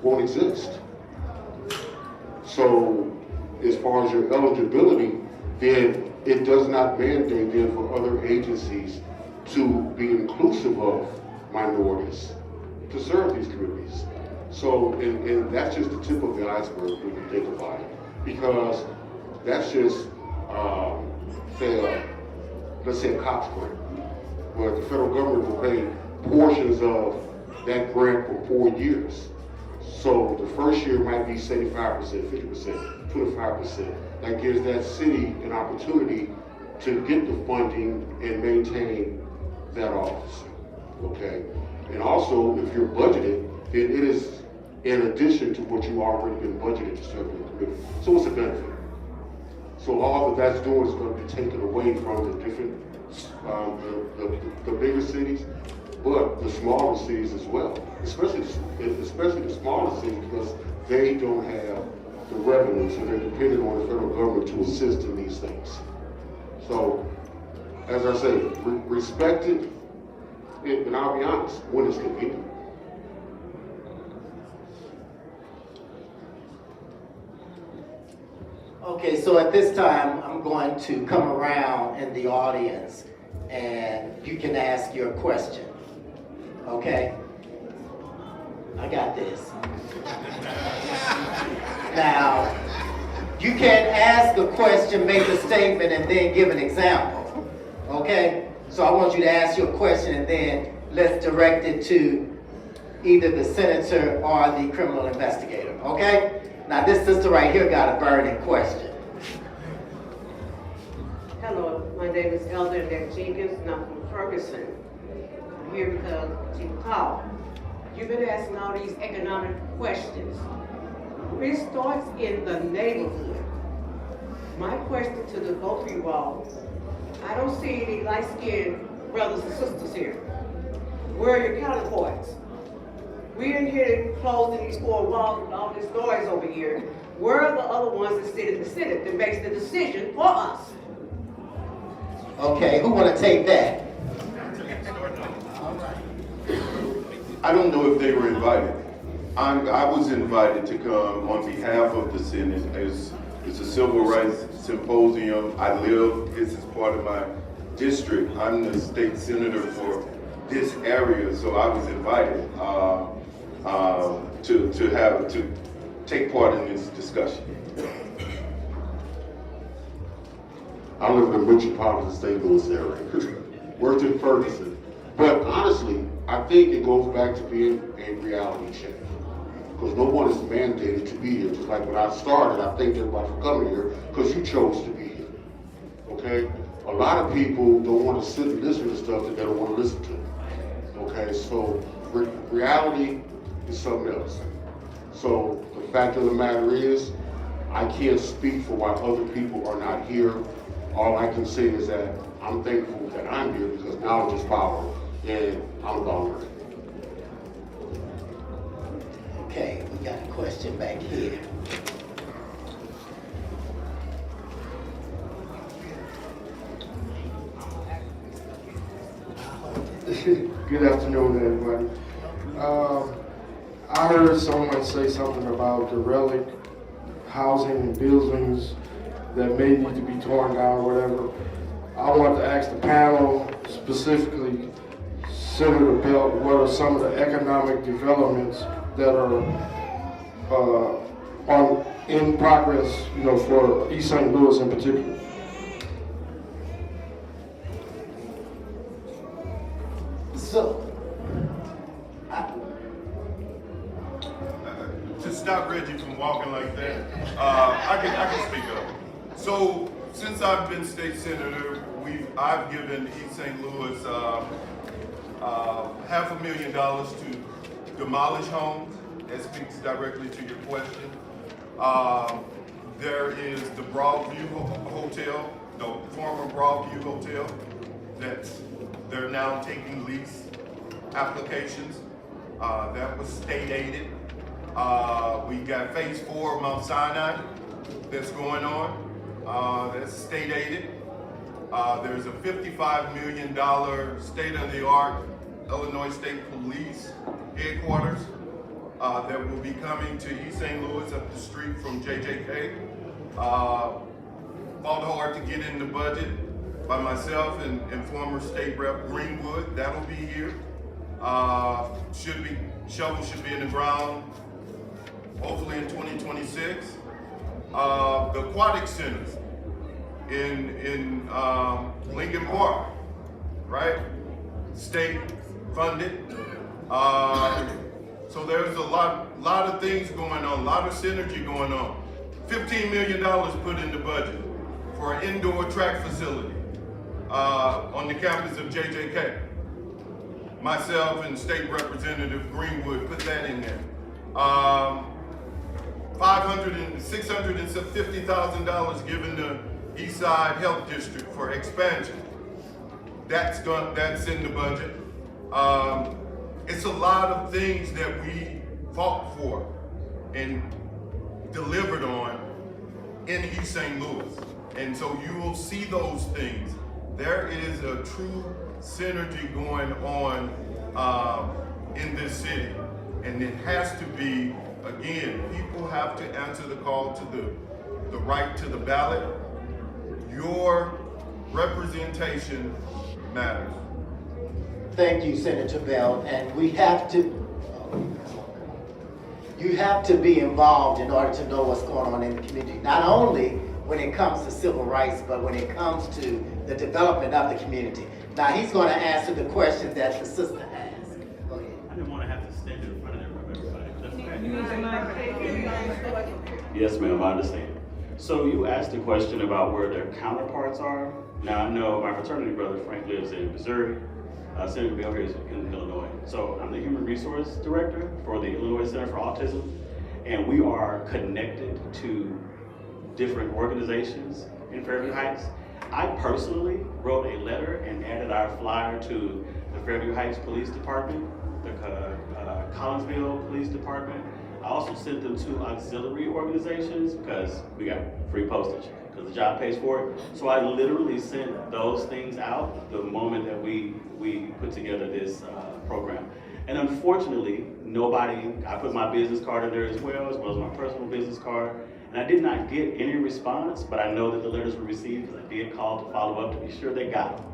won't exist. So, as far as your eligibility, then it does not mandate then for other agencies to be inclusive of minorities to serve these communities. So, and that's just the tip of the iceberg when you think about it, because that's just, let's say a COPS grant, where the federal government will pay portions of that grant for 4 years. So the first year might be 75%, 50%, 25%. That gives that city an opportunity to get the funding and maintain that office, okay? And also, if you're budgeted, then it is in addition to what you already been budgeted to serve your community. So it's a benefit. So all that that's doing is going to be taken away from the different, the bigger cities, but the smaller cities as well, especially the smaller cities, because they don't have the revenue, so they're dependent on the federal government to assist in these things. So, as I say, respect it, and I'll be honest, when it's convenient. Okay, so at this time, I'm going to come around in the audience and you can ask your question. Okay? I got this. Now, you can't ask a question, make a statement, and then give an example. Okay? So I want you to ask your question and then let's direct it to either the senator or the criminal investigator. Okay? Now this sister right here got a burning question. Hello, my name is Elder Annette Jenkins and I'm from Ferguson. I'm here because you called. You've been asking all these economic questions. It starts in the neighborhood. My question to the both of you all, I don't see any light-skinned brothers and sisters here. Where are your counterparts? We didn't hear them closed in these four walls with all this noise over here. Where are the other ones that sit in the Senate that makes the decision for us? Okay, who want to take that? I don't know if they were invited. I was invited to come on behalf of the Senate. It's a civil rights symposium. This is part of my district. I'm the state senator for this area, so I was invited to take part in this discussion. I live in the metropolitan St. Louis area, worked in Ferguson. But honestly, I think it goes back to being a reality check. Because no one is mandated to be here. Just like when I started, I thanked everybody for coming here because you chose to be here. Okay? A lot of people don't want to sit and listen to stuff that they don't want to listen to. Okay, so reality is something else. So the fact of the matter is, I can't speak for why other people are not here. All I can say is that I'm thankful that I'm here because knowledge is power, and I'm about learning. Okay, we got a question back here. Good afternoon, everybody. I heard someone say something about derelict housing and buildings that may need to be torn down or whatever. I want to ask the panel, specifically Senator Belt, what are some of the economic developments that are in progress, for East St. Louis in particular? So, can speak up. So since I've been state senator, I've given East St. Louis $500,000 to demolish homes. That speaks directly to your question. There is the Broadview Hotel, the former Broadview Hotel, they're now taking lease applications. That was state aided. We got phase 4 of Mount Sinai that's going on. That's state aided. There's a $55 million state-of-the-art Illinois State Police headquarters that will be coming to East St. Louis up the street from JJK. Fought hard to get in the budget by myself and former state rep Greenwood. That'll be here. Shovel should be in the ground hopefully in 2026. The aquatic centers in Lincoln Park, right? State funded. So there's a lot of things going on, a lot of synergy going on. $15 million put in the budget for an indoor track facility on the campus of JJK. Myself and State Representative Greenwood put that in there. $650,000 given the Eastside Health District for expansion. That's in the budget. It's a lot of things that we fought for and delivered on in East St. Louis. And so you will see those things. There is a true synergy going on in this city. And it has to be, again, people have to answer the call to the right to the ballot. Your representation matters. Thank you, Senator Bell. And you have to be involved in order to know what's going on in the community. Not only when it comes to civil rights, but when it comes to the development of the community. Now, he's going to answer the question that the sister asked. Go ahead. I didn't want to have to stand in front of everybody. That's okay. Yes, ma'am, I understand. So you asked a question about where their counterparts are. Now, I know my fraternity brother, Frank, lives in Missouri. Senator Bell here is in Illinois. So I'm the Human Resource Director for the Illinois Center for Autism, and we are connected to different organizations in Fairview Heights. I personally wrote a letter and added our flyer to the Fairview Heights Police Department, the Collinsville Police Department. I also sent them to auxiliary organizations because we got free postage, because the job pays for it. So I literally sent those things out the moment that we put together this program. And unfortunately, I put my business card in there as well as my personal business card. And I did not get any response, but I know that the letters were received because I did call to follow up to be sure they got them.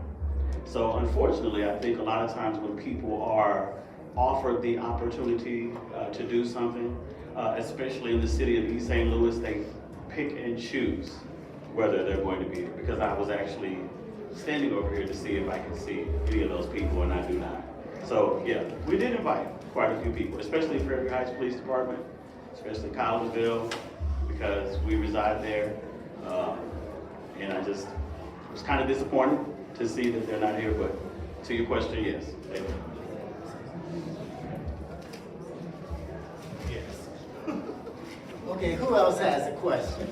So unfortunately, I think a lot of times when people are offered the opportunity to do something, especially in the city of East St. Louis, they pick and choose whether they're going to be there. Because I was actually standing over here to see if I could see any of those people, and I do not. So yeah, we did invite quite a few people, especially Fairview Heights Police Department, especially Collinsville, because we reside there. And I just was kind of disappointed to see that they're not here, but to your question, yes, they were. Yes. Okay, who else has a question?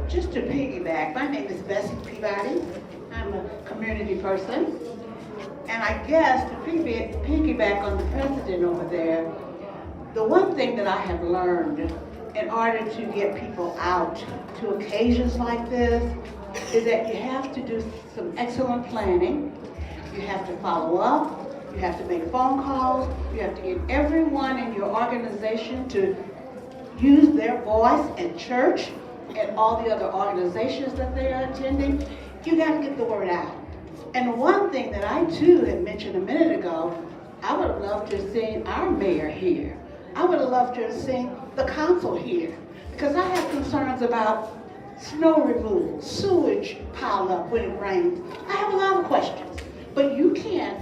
Just to piggyback, my name is Bessie Peabody. I'm a community person. And I guess to piggyback on the president over there, the one thing that I have learned in order to get people out to occasions like this is that you have to do some excellent planning. You have to follow up. You have to make phone calls. You have to get everyone in your organization to use their voice at church and all the other organizations that they are attending. You got to get the word out. And one thing that I too had mentioned a minute ago, I would have loved to have seen our mayor here. I would have loved to have seen the council here. because I have concerns about snow removal, sewage pile up when it rains. I have a lot of questions, but you can't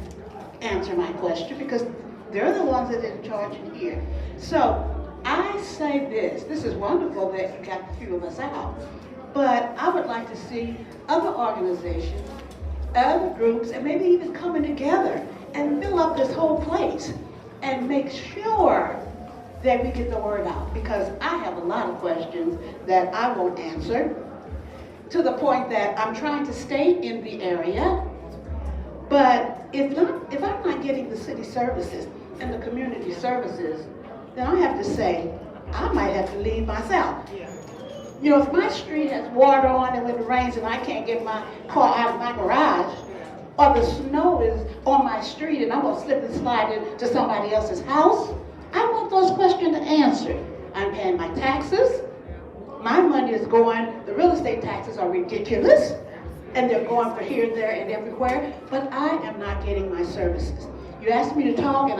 answer my question because they're the ones that are in charge in here. So I say this is wonderful that you got a few of us out, but I would like to see other organizations, other groups, and maybe even coming together and fill up this whole place and make sure that we get the word out, because I have a lot of questions that I won't answer, to the point that I'm trying to stay in the area, but if I'm not getting the city services and the community services, then I have to say, I might have to leave myself. You know, if my street has water on it when it rains and I can't get my car out of my garage, or the snow is on my street and I'm gonna slip and slide into somebody else's house, I want those questions answered. I'm paying my taxes. My money is going, the real estate taxes are ridiculous, and they're going for here, there, and everywhere, but I am not getting my services. You asked me to talk, and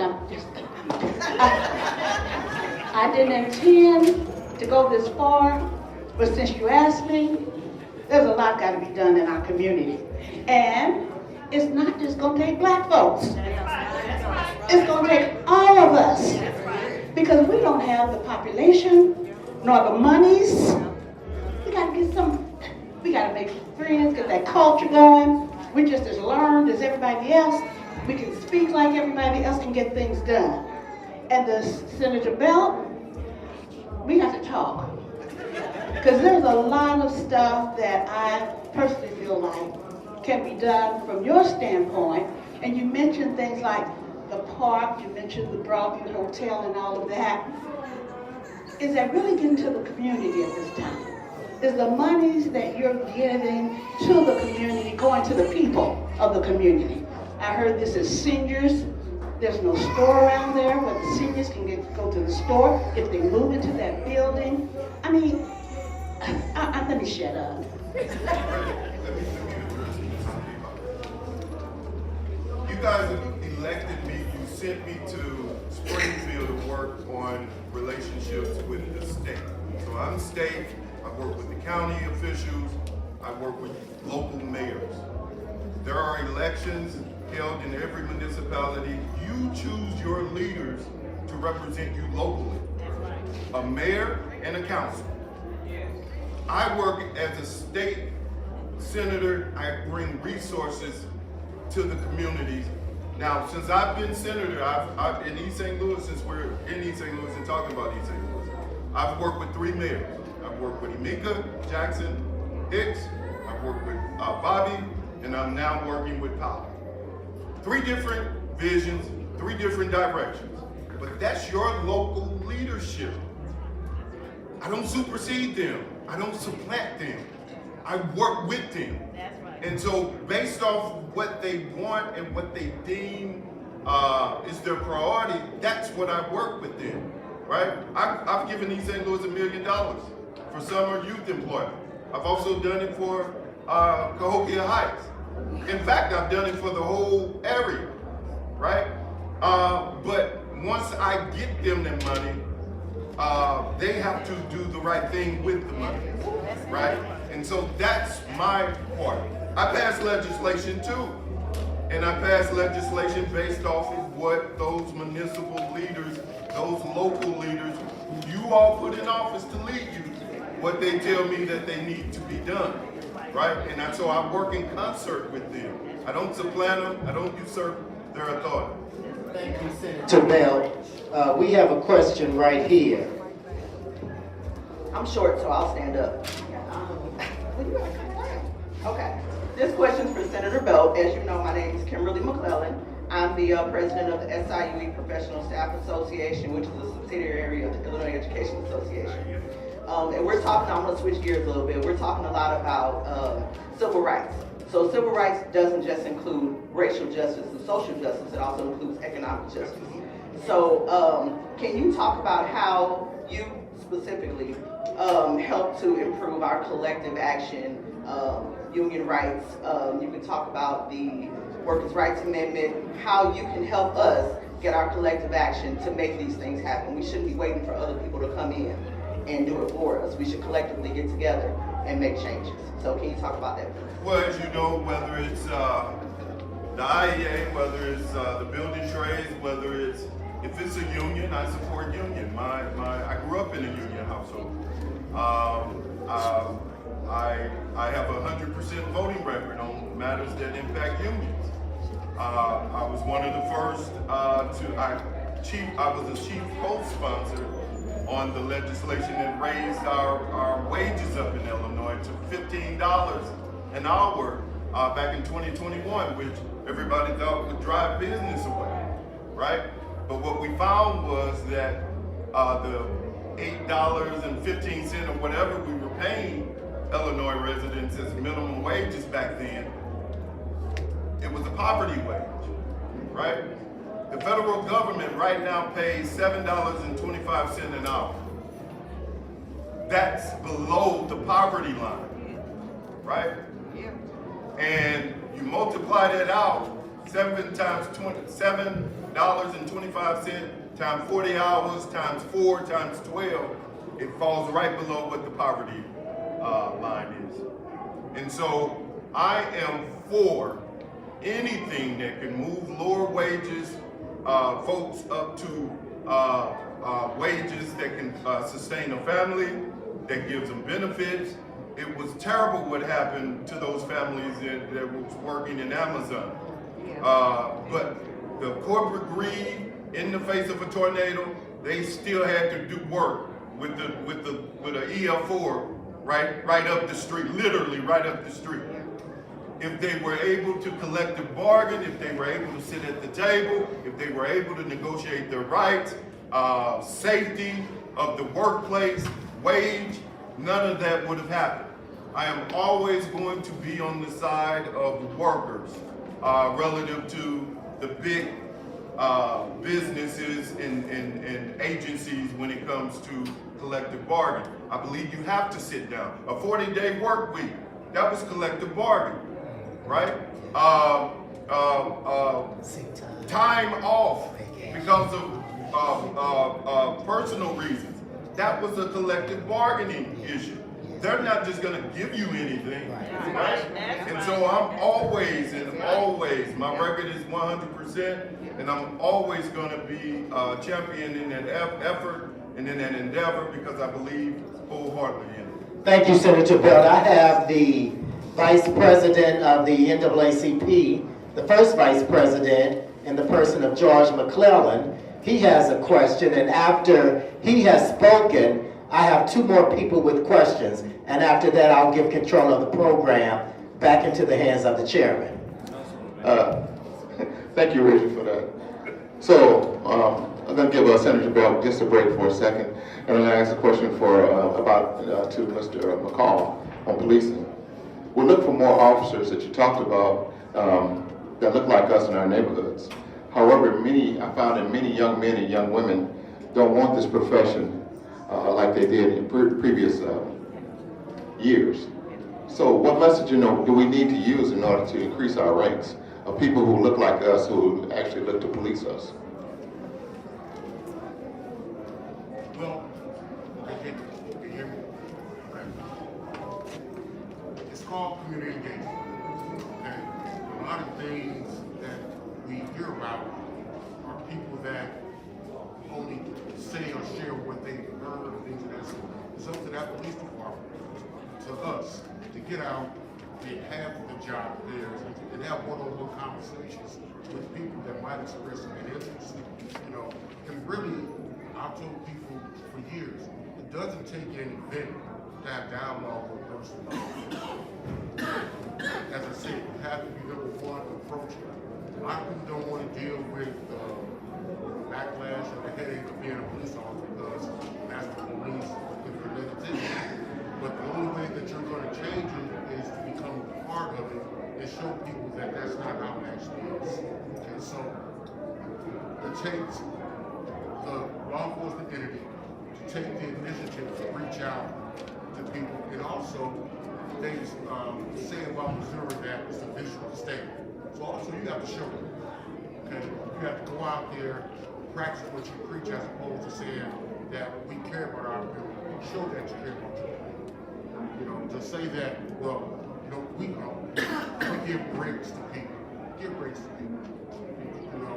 I didn't intend to go this far, but since you asked me, there's a lot got to be done in our community. And it's not just going to take black folks. It's going to take all of us. Because we don't have the population, nor the monies. We got to make friends, get that culture going. We're just as learned as everybody else. We can speak like everybody else and get things done. And the Senator Belt, we got to talk. Because there's a lot of stuff that I personally feel like can be done from your standpoint. And you mentioned things like the park, you mentioned the Broadview Hotel and all of that. Is that really getting to the community at this time? Is the monies that you're giving to the community going to the people of the community? I heard this is seniors. There's no store around there where the seniors can go to the store if they move into that building. I mean, let me shut up. You guys elected me, you sent me to Springfield to work on relationships with the state. So I'm state, I work with the county officials, I work with local mayors. There are elections held in every municipality. You choose your leaders to represent you locally. A mayor and a council. I work as a state senator, I bring resources to the communities. Now, since I've been senator, I've in East St. Louis, since we're in East St. Louis and talking about East St. Louis, I've worked with 3 mayors. I've worked with Emeka, Jackson, Hicks, I've worked with Bobby, and I'm now working with Powell. 3 different visions, 3 different directions. But that's your local leadership. I don't supersede them. I don't supplant them. I work with them. That's right. And so based off what they want and what they deem is their priority, that's what I work with them, right? I've given East St. Louis $1 million for summer youth employment. I've also done it for Cahokia Heights. In fact, I've done it for the whole area, right? But once I get them the money, they have to do the right thing with the money, right? And so that's my part. I pass legislation too. And I pass legislation based off of what those municipal leaders, those local leaders who you all put in office to lead you, what they tell me that they need to be done, right? And so I work in concert with them. I don't supplant them, I don't usurp their authority. Thank you, Senator Bell. We have a question right here. I'm short, so I'll stand up. Okay. This question's for Senator Belt. As you know, my name is Kimberly McClellan. I'm the president of the SIUE Professional Staff Association, which is a subsidiary of the Illinois Education Association. And we're talking, I'm gonna switch gears a little bit. We're talking a lot about civil rights. So civil rights doesn't just include racial justice and social justice, it also includes economic justice. So can you talk about how you specifically help to improve our collective action, union rights? You can talk about the Workers' Rights Amendment, how you can help us get our collective action to make these things happen. We shouldn't be waiting for other people to come in and do it for us. We should collectively get together and make changes. So can you talk about that? Well, as you know, whether it's the IEA, whether it's the building trades, whether it's, if it's a union, I support union. I grew up in a union household. I have a 100% voting record on matters that impact unions. I was one of the first I was a chief co-sponsor on the legislation that raised our wages up in Illinois to $15 an hour back in 2021, which everybody thought would drive business away, right? But what we found was that the $8.15 or whatever we were paying Illinois residents as minimum wages back then, it was a poverty wage, right? The federal government right now pays $7.25 an hour. That's below the poverty line, right? Yeah. And you multiply that out, $7.25 times 40 hours times 4 times 12, it falls right below what the poverty line is. And so I am for anything that can move lower wages, folks up to wages that can sustain a family, that gives them benefits. It was terrible what happened to those families that was working in Amazon. But the corporate greed in the face of a tornado, they still had to do work with an EF4 right up the street, literally right up the street. If they were able to collective bargain, if they were able to sit at the table, if they were able to negotiate their rights, safety of the workplace, wage, none of that would have happened. I am always going to be on the side of the workers relative to the big businesses and agencies when it comes to collective bargaining. I believe you have to sit down. A 40-day work week, that was collective bargaining, right? Time off because of personal reasons. That was a collective bargaining issue. They're not just gonna give you anything, right? And so I'm always, my record is 100%, and I'm always gonna be championing that effort and in that endeavor because I believe wholeheartedly in it. Thank you, Senator Belt. I have the Vice President of the NAACP, the first Vice President, in the person of George McClellan. He has a question, and after he has spoken, I have 2 more people with questions, and after that, I'll give control of the program back into the hands of the chairman. Thank you, Reggie, for that. So, I'm going to give Senator Bell just a break for a second, and I'm going to ask a question to Mr. McCall on policing. We look for more officers that you talked about that look like us in our neighborhoods. However, I found that many young men and young women don't want this profession like they did in previous years. So what message, do we need to use in order to increase our ranks of people who look like us, who actually look to police us? Well, can you hear me? Okay. It's called community engagement. Okay? A lot of things that we hear about are people that only say or share what they've heard or things of that sort. It's up to that police department, to us, to get out and have the job there and have one-on-one conversations with people that might express an interest. And really, I've told people for years, it doesn't take an event to have dialogue with a person. As I said, you have to be number one approach. A lot of people don't want to deal with backlash or the headache of being a police officer because that's the police can prevent it. But the only way that you're going to change it is to become part of it and show people that that's not how it actually is. And so it takes the law enforcement entity to take the initiative to reach out to people, and also they say about Missouri that it's a visual state. So also you have to show them. Okay, you have to go out there, practice what you preach, as opposed to saying that we care about our community. show that you care about your people. You know, to say that, well, you know, we give breaks to people. Give breaks to people. You know,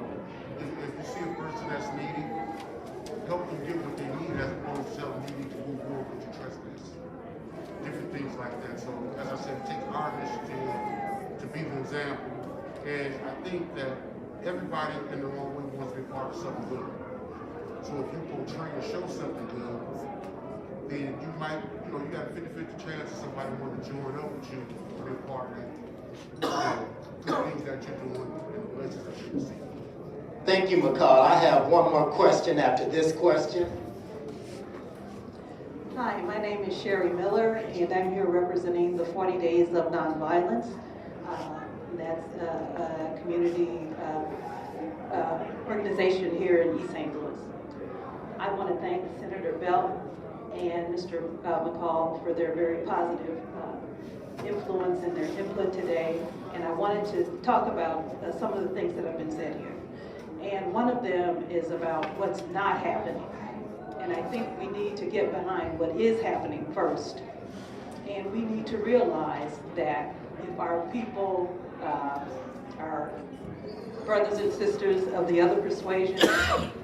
if you see a person that's needy, help them get what they need as opposed to telling them you need to move forward with your trespass. Different things like that. So, as I said, it takes our initiative to be the example. And I think that everybody in their own way wants to be part of something good. So if you portray and show something good, then you might, you know, you got a 50-50 chance of somebody wanting to join up with you or be part of that. Good things that you're doing and the blessings that you receive. Thank you, McCall. I have one more question after this question. Hi, my name is Sherry Miller, and I'm here representing the 40 Days of Nonviolence. That's a community organization here in East St. Louis. I want to thank Senator Belt and Mr. McCall for their very positive influence and their input today. And I wanted to talk about some of the things that have been said here. And one of them is about what's not happening. And I think we need to get behind what is happening first. And we need to realize that if our people, our brothers and sisters of the other persuasion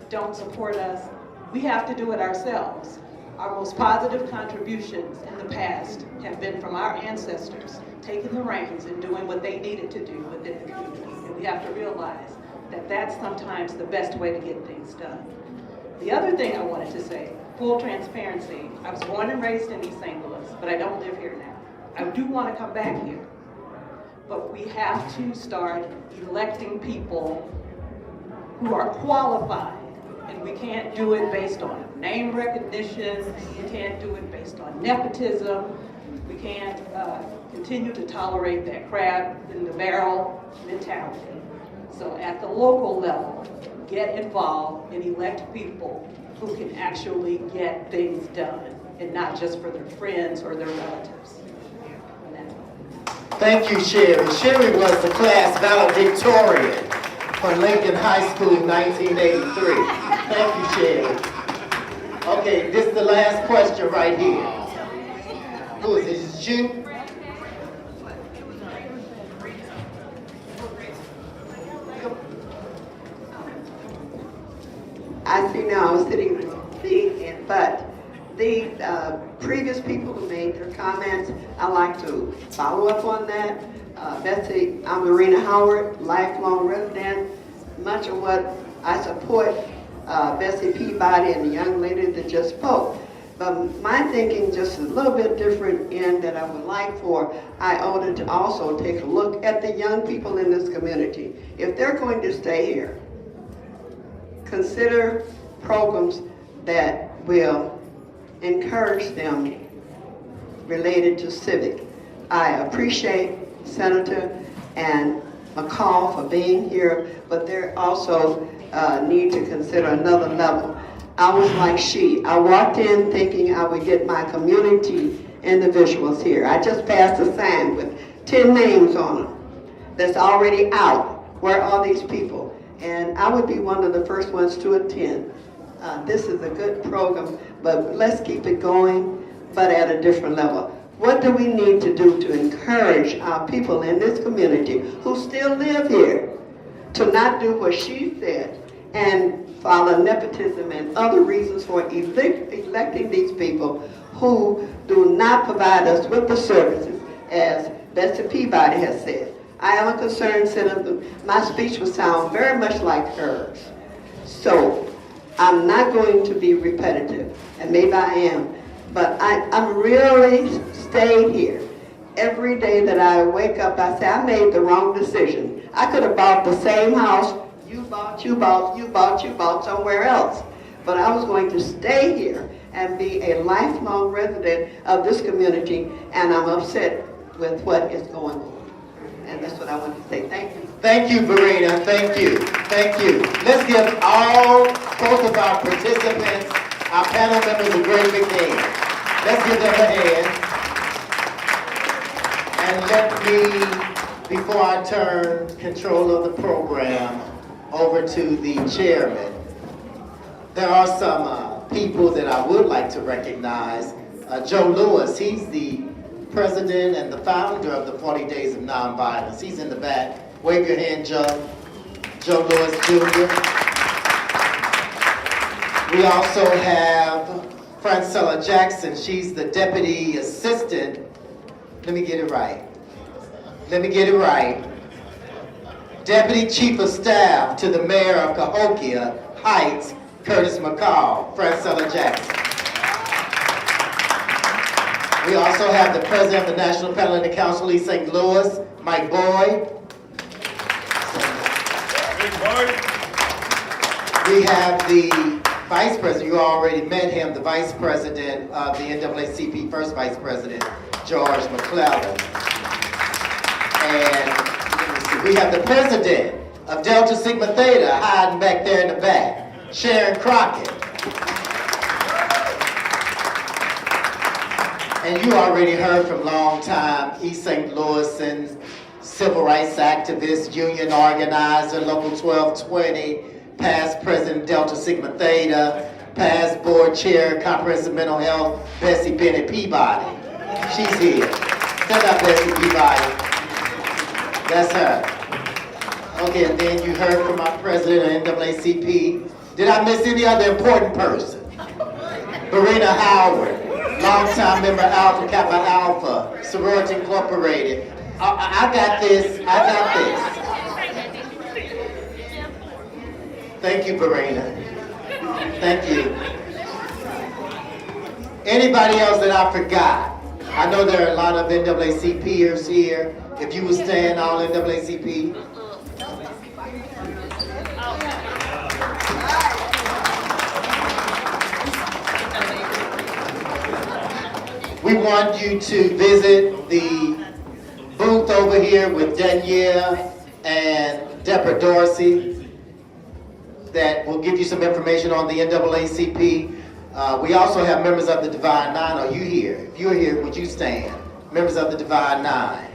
don't support us, we have to do it ourselves. Our most positive contributions in the past have been from our ancestors, taking the reins and doing what they needed to do within the community. And we have to realize that that's sometimes the best way to get things done. The other thing I wanted to say, full transparency, I was born and raised in East St. Louis, but I don't live here now. I do want to come back here. But we have to start electing people who are qualified. And we can't do it based on name recognition. We can't do it based on nepotism. We can't continue to tolerate that crab in the barrel mentality. So at the local level, get involved and elect people who can actually get things done and not just for their friends or their relatives. Thank you, Sherry. Sherry was the class valedictorian for Lincoln High School in 1983. Thank you, Sherry. Okay, this is the last question right here. Who is this? Is it you? I see now I'm sitting in, but the previous people who made their comments, I'd like to follow up on that. Betsy, I'm Marina Howard, lifelong resident. Much of what I support Bessie Peabody and the young lady that just spoke. But my thinking just a little bit different in that I would like for Iota to also take a look at the young people in this community. If they're going to stay here, consider programs that will encourage them related to civic. I appreciate Senator and McCall for being here, but they also need to consider another level. I was like she. I walked in thinking I would get my community individuals here. I just passed a sign with 10 names on them that's already out. Where are these people? And I would be one of the first ones to attend. This is a good program, but let's keep it going, but at a different level. What do we need to do to encourage our people in this community who still live here to not do what she said and follow nepotism and other reasons for electing these people who do not provide us with the services, as Bessie Peabody has said. I am a concerned citizen. My speech will sound very much like hers. So I'm not going to be repetitive, and maybe I am, but I'm really staying here. Every day that I wake up, I say, I made the wrong decision. I could have bought the same house you bought somewhere else. But I was going to stay here and be a lifelong resident of this community, and I'm upset with what is going on. And that's what I want to say. Thank you. Thank you, Verena. Thank you. Thank you. Let's give both of our participants, our panel members, a great big hand. Let's give them a hand. And let me, before I turn control of the program over to the chairman, there are some people that I would like to recognize, Joe Lewis, he's the president and the founder of the 40 Days of Nonviolence. He's in the back. Wave your hand, Joe. Joe Lewis Jr. We also have Francella Jackson. She's the deputy assistant. Let me get it right. Deputy Chief of Staff to the Mayor of Cahokia Heights, Curtis McCall, Francella Jackson. We also have the President of the National Panel Council, East St. Louis, Mike Boyd. We have the Vice President, you already met him, the Vice President of the NAACP, First Vice President, George McClellan. And we have the President of Delta Sigma Theta, hiding back there in the back, Sharon Crockett. And you already heard from longtime East St. Louis and civil rights activist, union organizer, Local 1220, past President Delta Sigma Theta, past Board Chair, Comprehensive Mental Health, Bessie Bennett Peabody. She's here. Stand up, Bessie Peabody. That's her. Okay, and then you heard from our president of NAACP. Did I miss any other important person? Verena Howard, longtime member Alpha Kappa Alpha, Sorority Incorporated. I got this. Thank you, Verena. Thank you. Anybody else that I forgot? I know there are a lot of NAACPers here. If you would stand, all NAACP. We want you to visit the booth over here with Danielle and Deborah Dorsey that will give you some information on the NAACP. We also have members of the Divine Nine. Are you here? If you're here, would you stand? Members of the Divine Nine.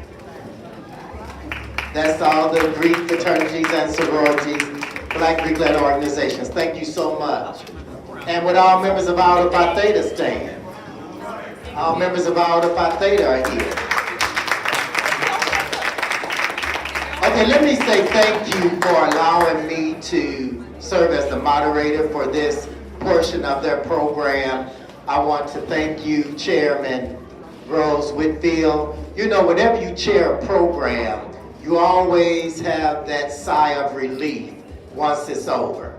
That's all the Greek fraternities and sororities, Black Greek-led organizations. Thank you so much. And would all members of Iota Phi Theta stand? All members of Iota Phi Theta are here. Okay, let me say thank you for allowing me to serve as the moderator for this portion of their program. I want to thank you, Chairman Rose Whitfield. You know, whenever you chair a program, you always have that sigh of relief once it's over.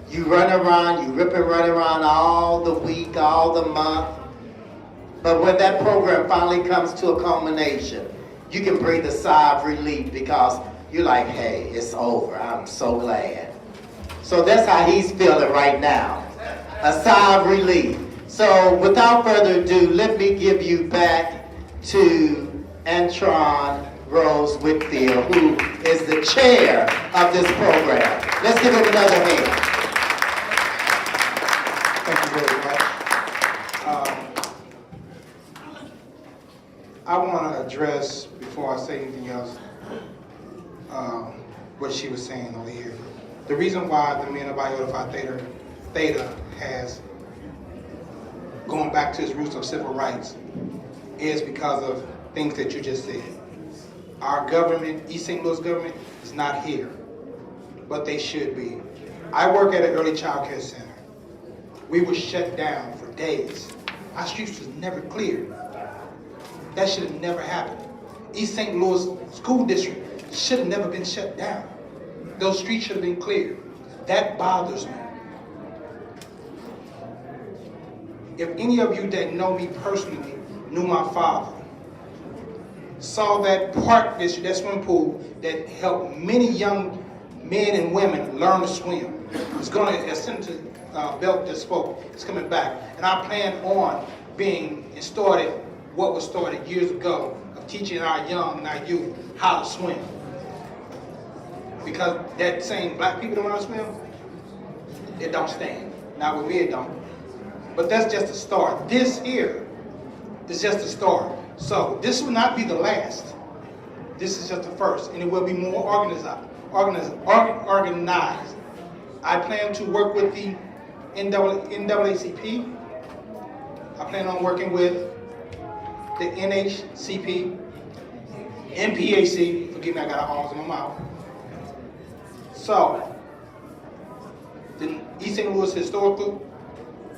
You run around, you rip and run around all the week, all the month. But when that program finally comes to a culmination, you can breathe a sigh of relief because you're like, hey, it's over. I'm so glad. So that's how he's feeling right now. A sigh of relief. So without further ado, let me give you back to Antron Rose Whitfield, who is the chair of this program. Let's give him another hand. Thank you very much. I want to address, before I say anything else, what she was saying over here. The reason why the men of Iota Phi Theta has going back to its roots of civil rights is because of things that you just said. Our government, East St. Louis government, is not here, but they should be. I work at an early child care center. We were shut down for days. Our streets was never cleared. That should have never happened. East St. Louis School District should have never been shut down. Those streets should have been cleared. That bothers me. If any of you that know me personally knew my father, saw that park, that swimming pool that helped many young men and women learn to swim. It's going to, as Senator Belt just spoke, it's coming back. And I plan on being and started what was started years ago of teaching our young and our youth how to swim. Because that saying, black people don't know how to swim, it don't stand. Not with me, it don't. But that's just a start. This here is just a start. So this will not be the last. This is just the first, and it will be more organized. I plan to work with the NAACP. I plan on working with the NHCP, NPAC, forgive me, I got alms in my mouth. So, the East St. Louis Historical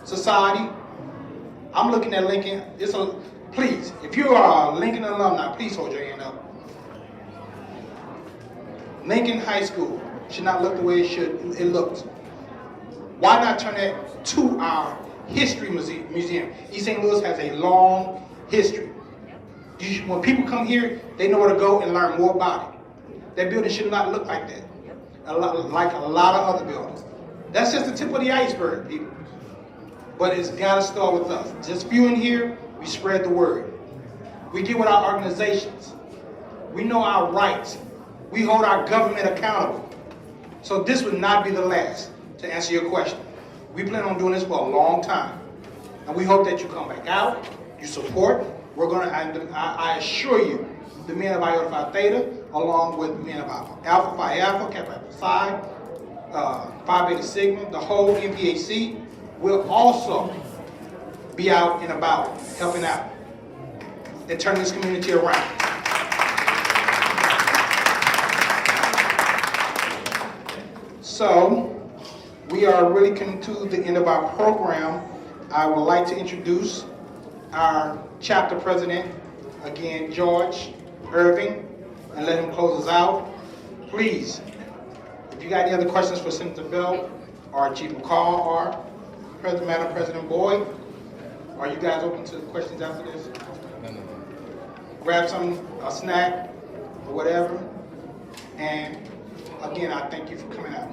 Society, I'm looking at Lincoln. Please, if you are a Lincoln alumni, please hold your hand up. Lincoln High School should not look the way it looks. Why not turn that to our history museum? East St. Louis has a long history. When people come here, they know where to go and learn more about it. That building should not look like that, like a lot of other buildings. That's just the tip of the iceberg, people. But it's got to start with us. Just few in here, we spread the word. We get with our organizations. We know our rights. We hold our government accountable. So this would not be the last, to answer your question. We plan on doing this for a long time. And we hope that you come back out, you support. We're going to, I assure you, the men of Iota Phi Theta, along with the men of Alpha Phi Alpha, Kappa Alpha Psi, Phi Beta Sigma, the whole NPAC, will also be out and about, helping out and turning this community around. So, we are really coming to the end of our program. I would like to introduce our chapter president, again, George Irving, and let him close us out. Please, if you got any other questions for Senator Bell, or Chief McCall, or Madam President Boyd, are you guys open to questions after this? Grab some, a snack, or whatever. And again, I thank you for coming out.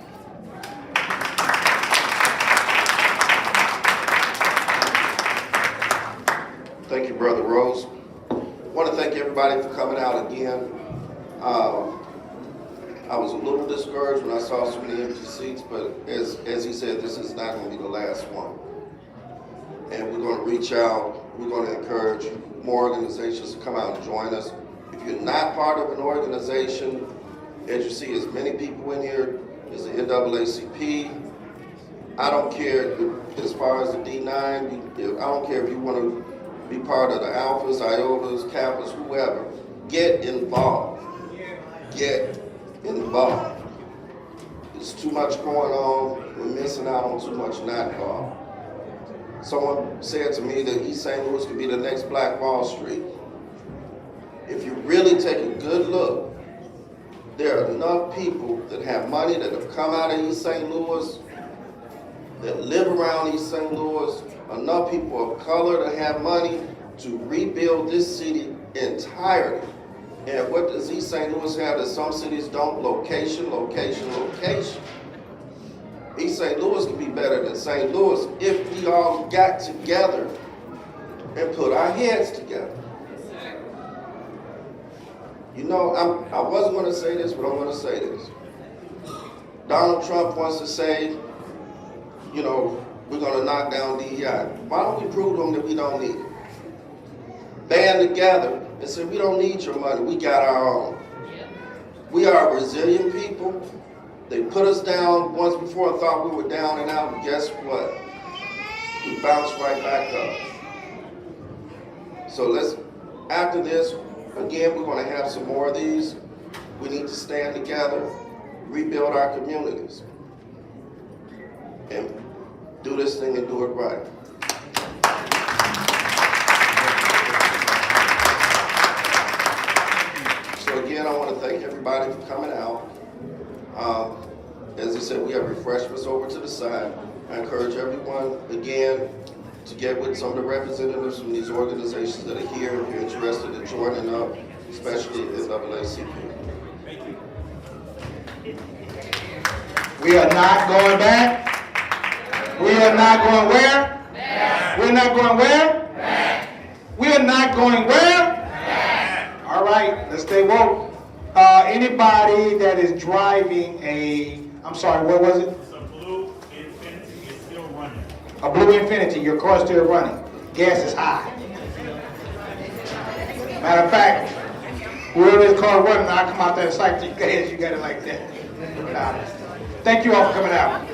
Thank you, Brother Rose. I want to thank everybody for coming out again. I was a little discouraged when I saw so many empty seats, but as he said, this is not going to be the last one. And we're going to reach out, we're going to encourage more organizations to come out and join us. If you're not part of an organization, as you see as many people in here, is the NAACP. I don't care as far as the D9, I don't care if you want to be part of the Alphas, Iotas, Kappas, whoever. Get involved. Get involved. There's too much going on. We're missing out on too much not involved. Someone said to me that East St. Louis could be the next Black Wall Street. If you really take a good look, there are enough people that have money that have come out of East St. Louis, that live around East St. Louis, enough people of color to have money to rebuild this city entirely. And what does East St. Louis have that some cities don't? Location, location, location. East St. Louis could be better than St. Louis if we all got together and put our heads together. You know, I wasn't going to say this, but I'm going to say this. Donald Trump wants to say, you know, we're going to knock down DEI. Why don't we prove to them that we don't need it? Band together and say, we don't need your money, we got our own. We are a resilient people. They put us down once before and thought we were down and out, and guess what? We bounced right back up. So let's, after this, again, we're going to have some more of these. We need to stand together, rebuild our communities, and do this thing and do it right. So again, I want to thank everybody for coming out. As I said, we have refreshments over to the side. I encourage everyone, again, to get with some of the representatives from these organizations that are here if you're interested in joining up, especially the NAACP. We are not going back. We are not going where? Back. We're not going where? Back. We are not going where? Back. All right, let's stay woke. Anybody that is driving a, I'm sorry, what was it? It's a blue Infinity, it's still running. A blue Infinity, your car's still running. Gas is high. Matter of fact, whoever this car running, I come out there and cycle your gas, you got it like that. Thank you all for coming out.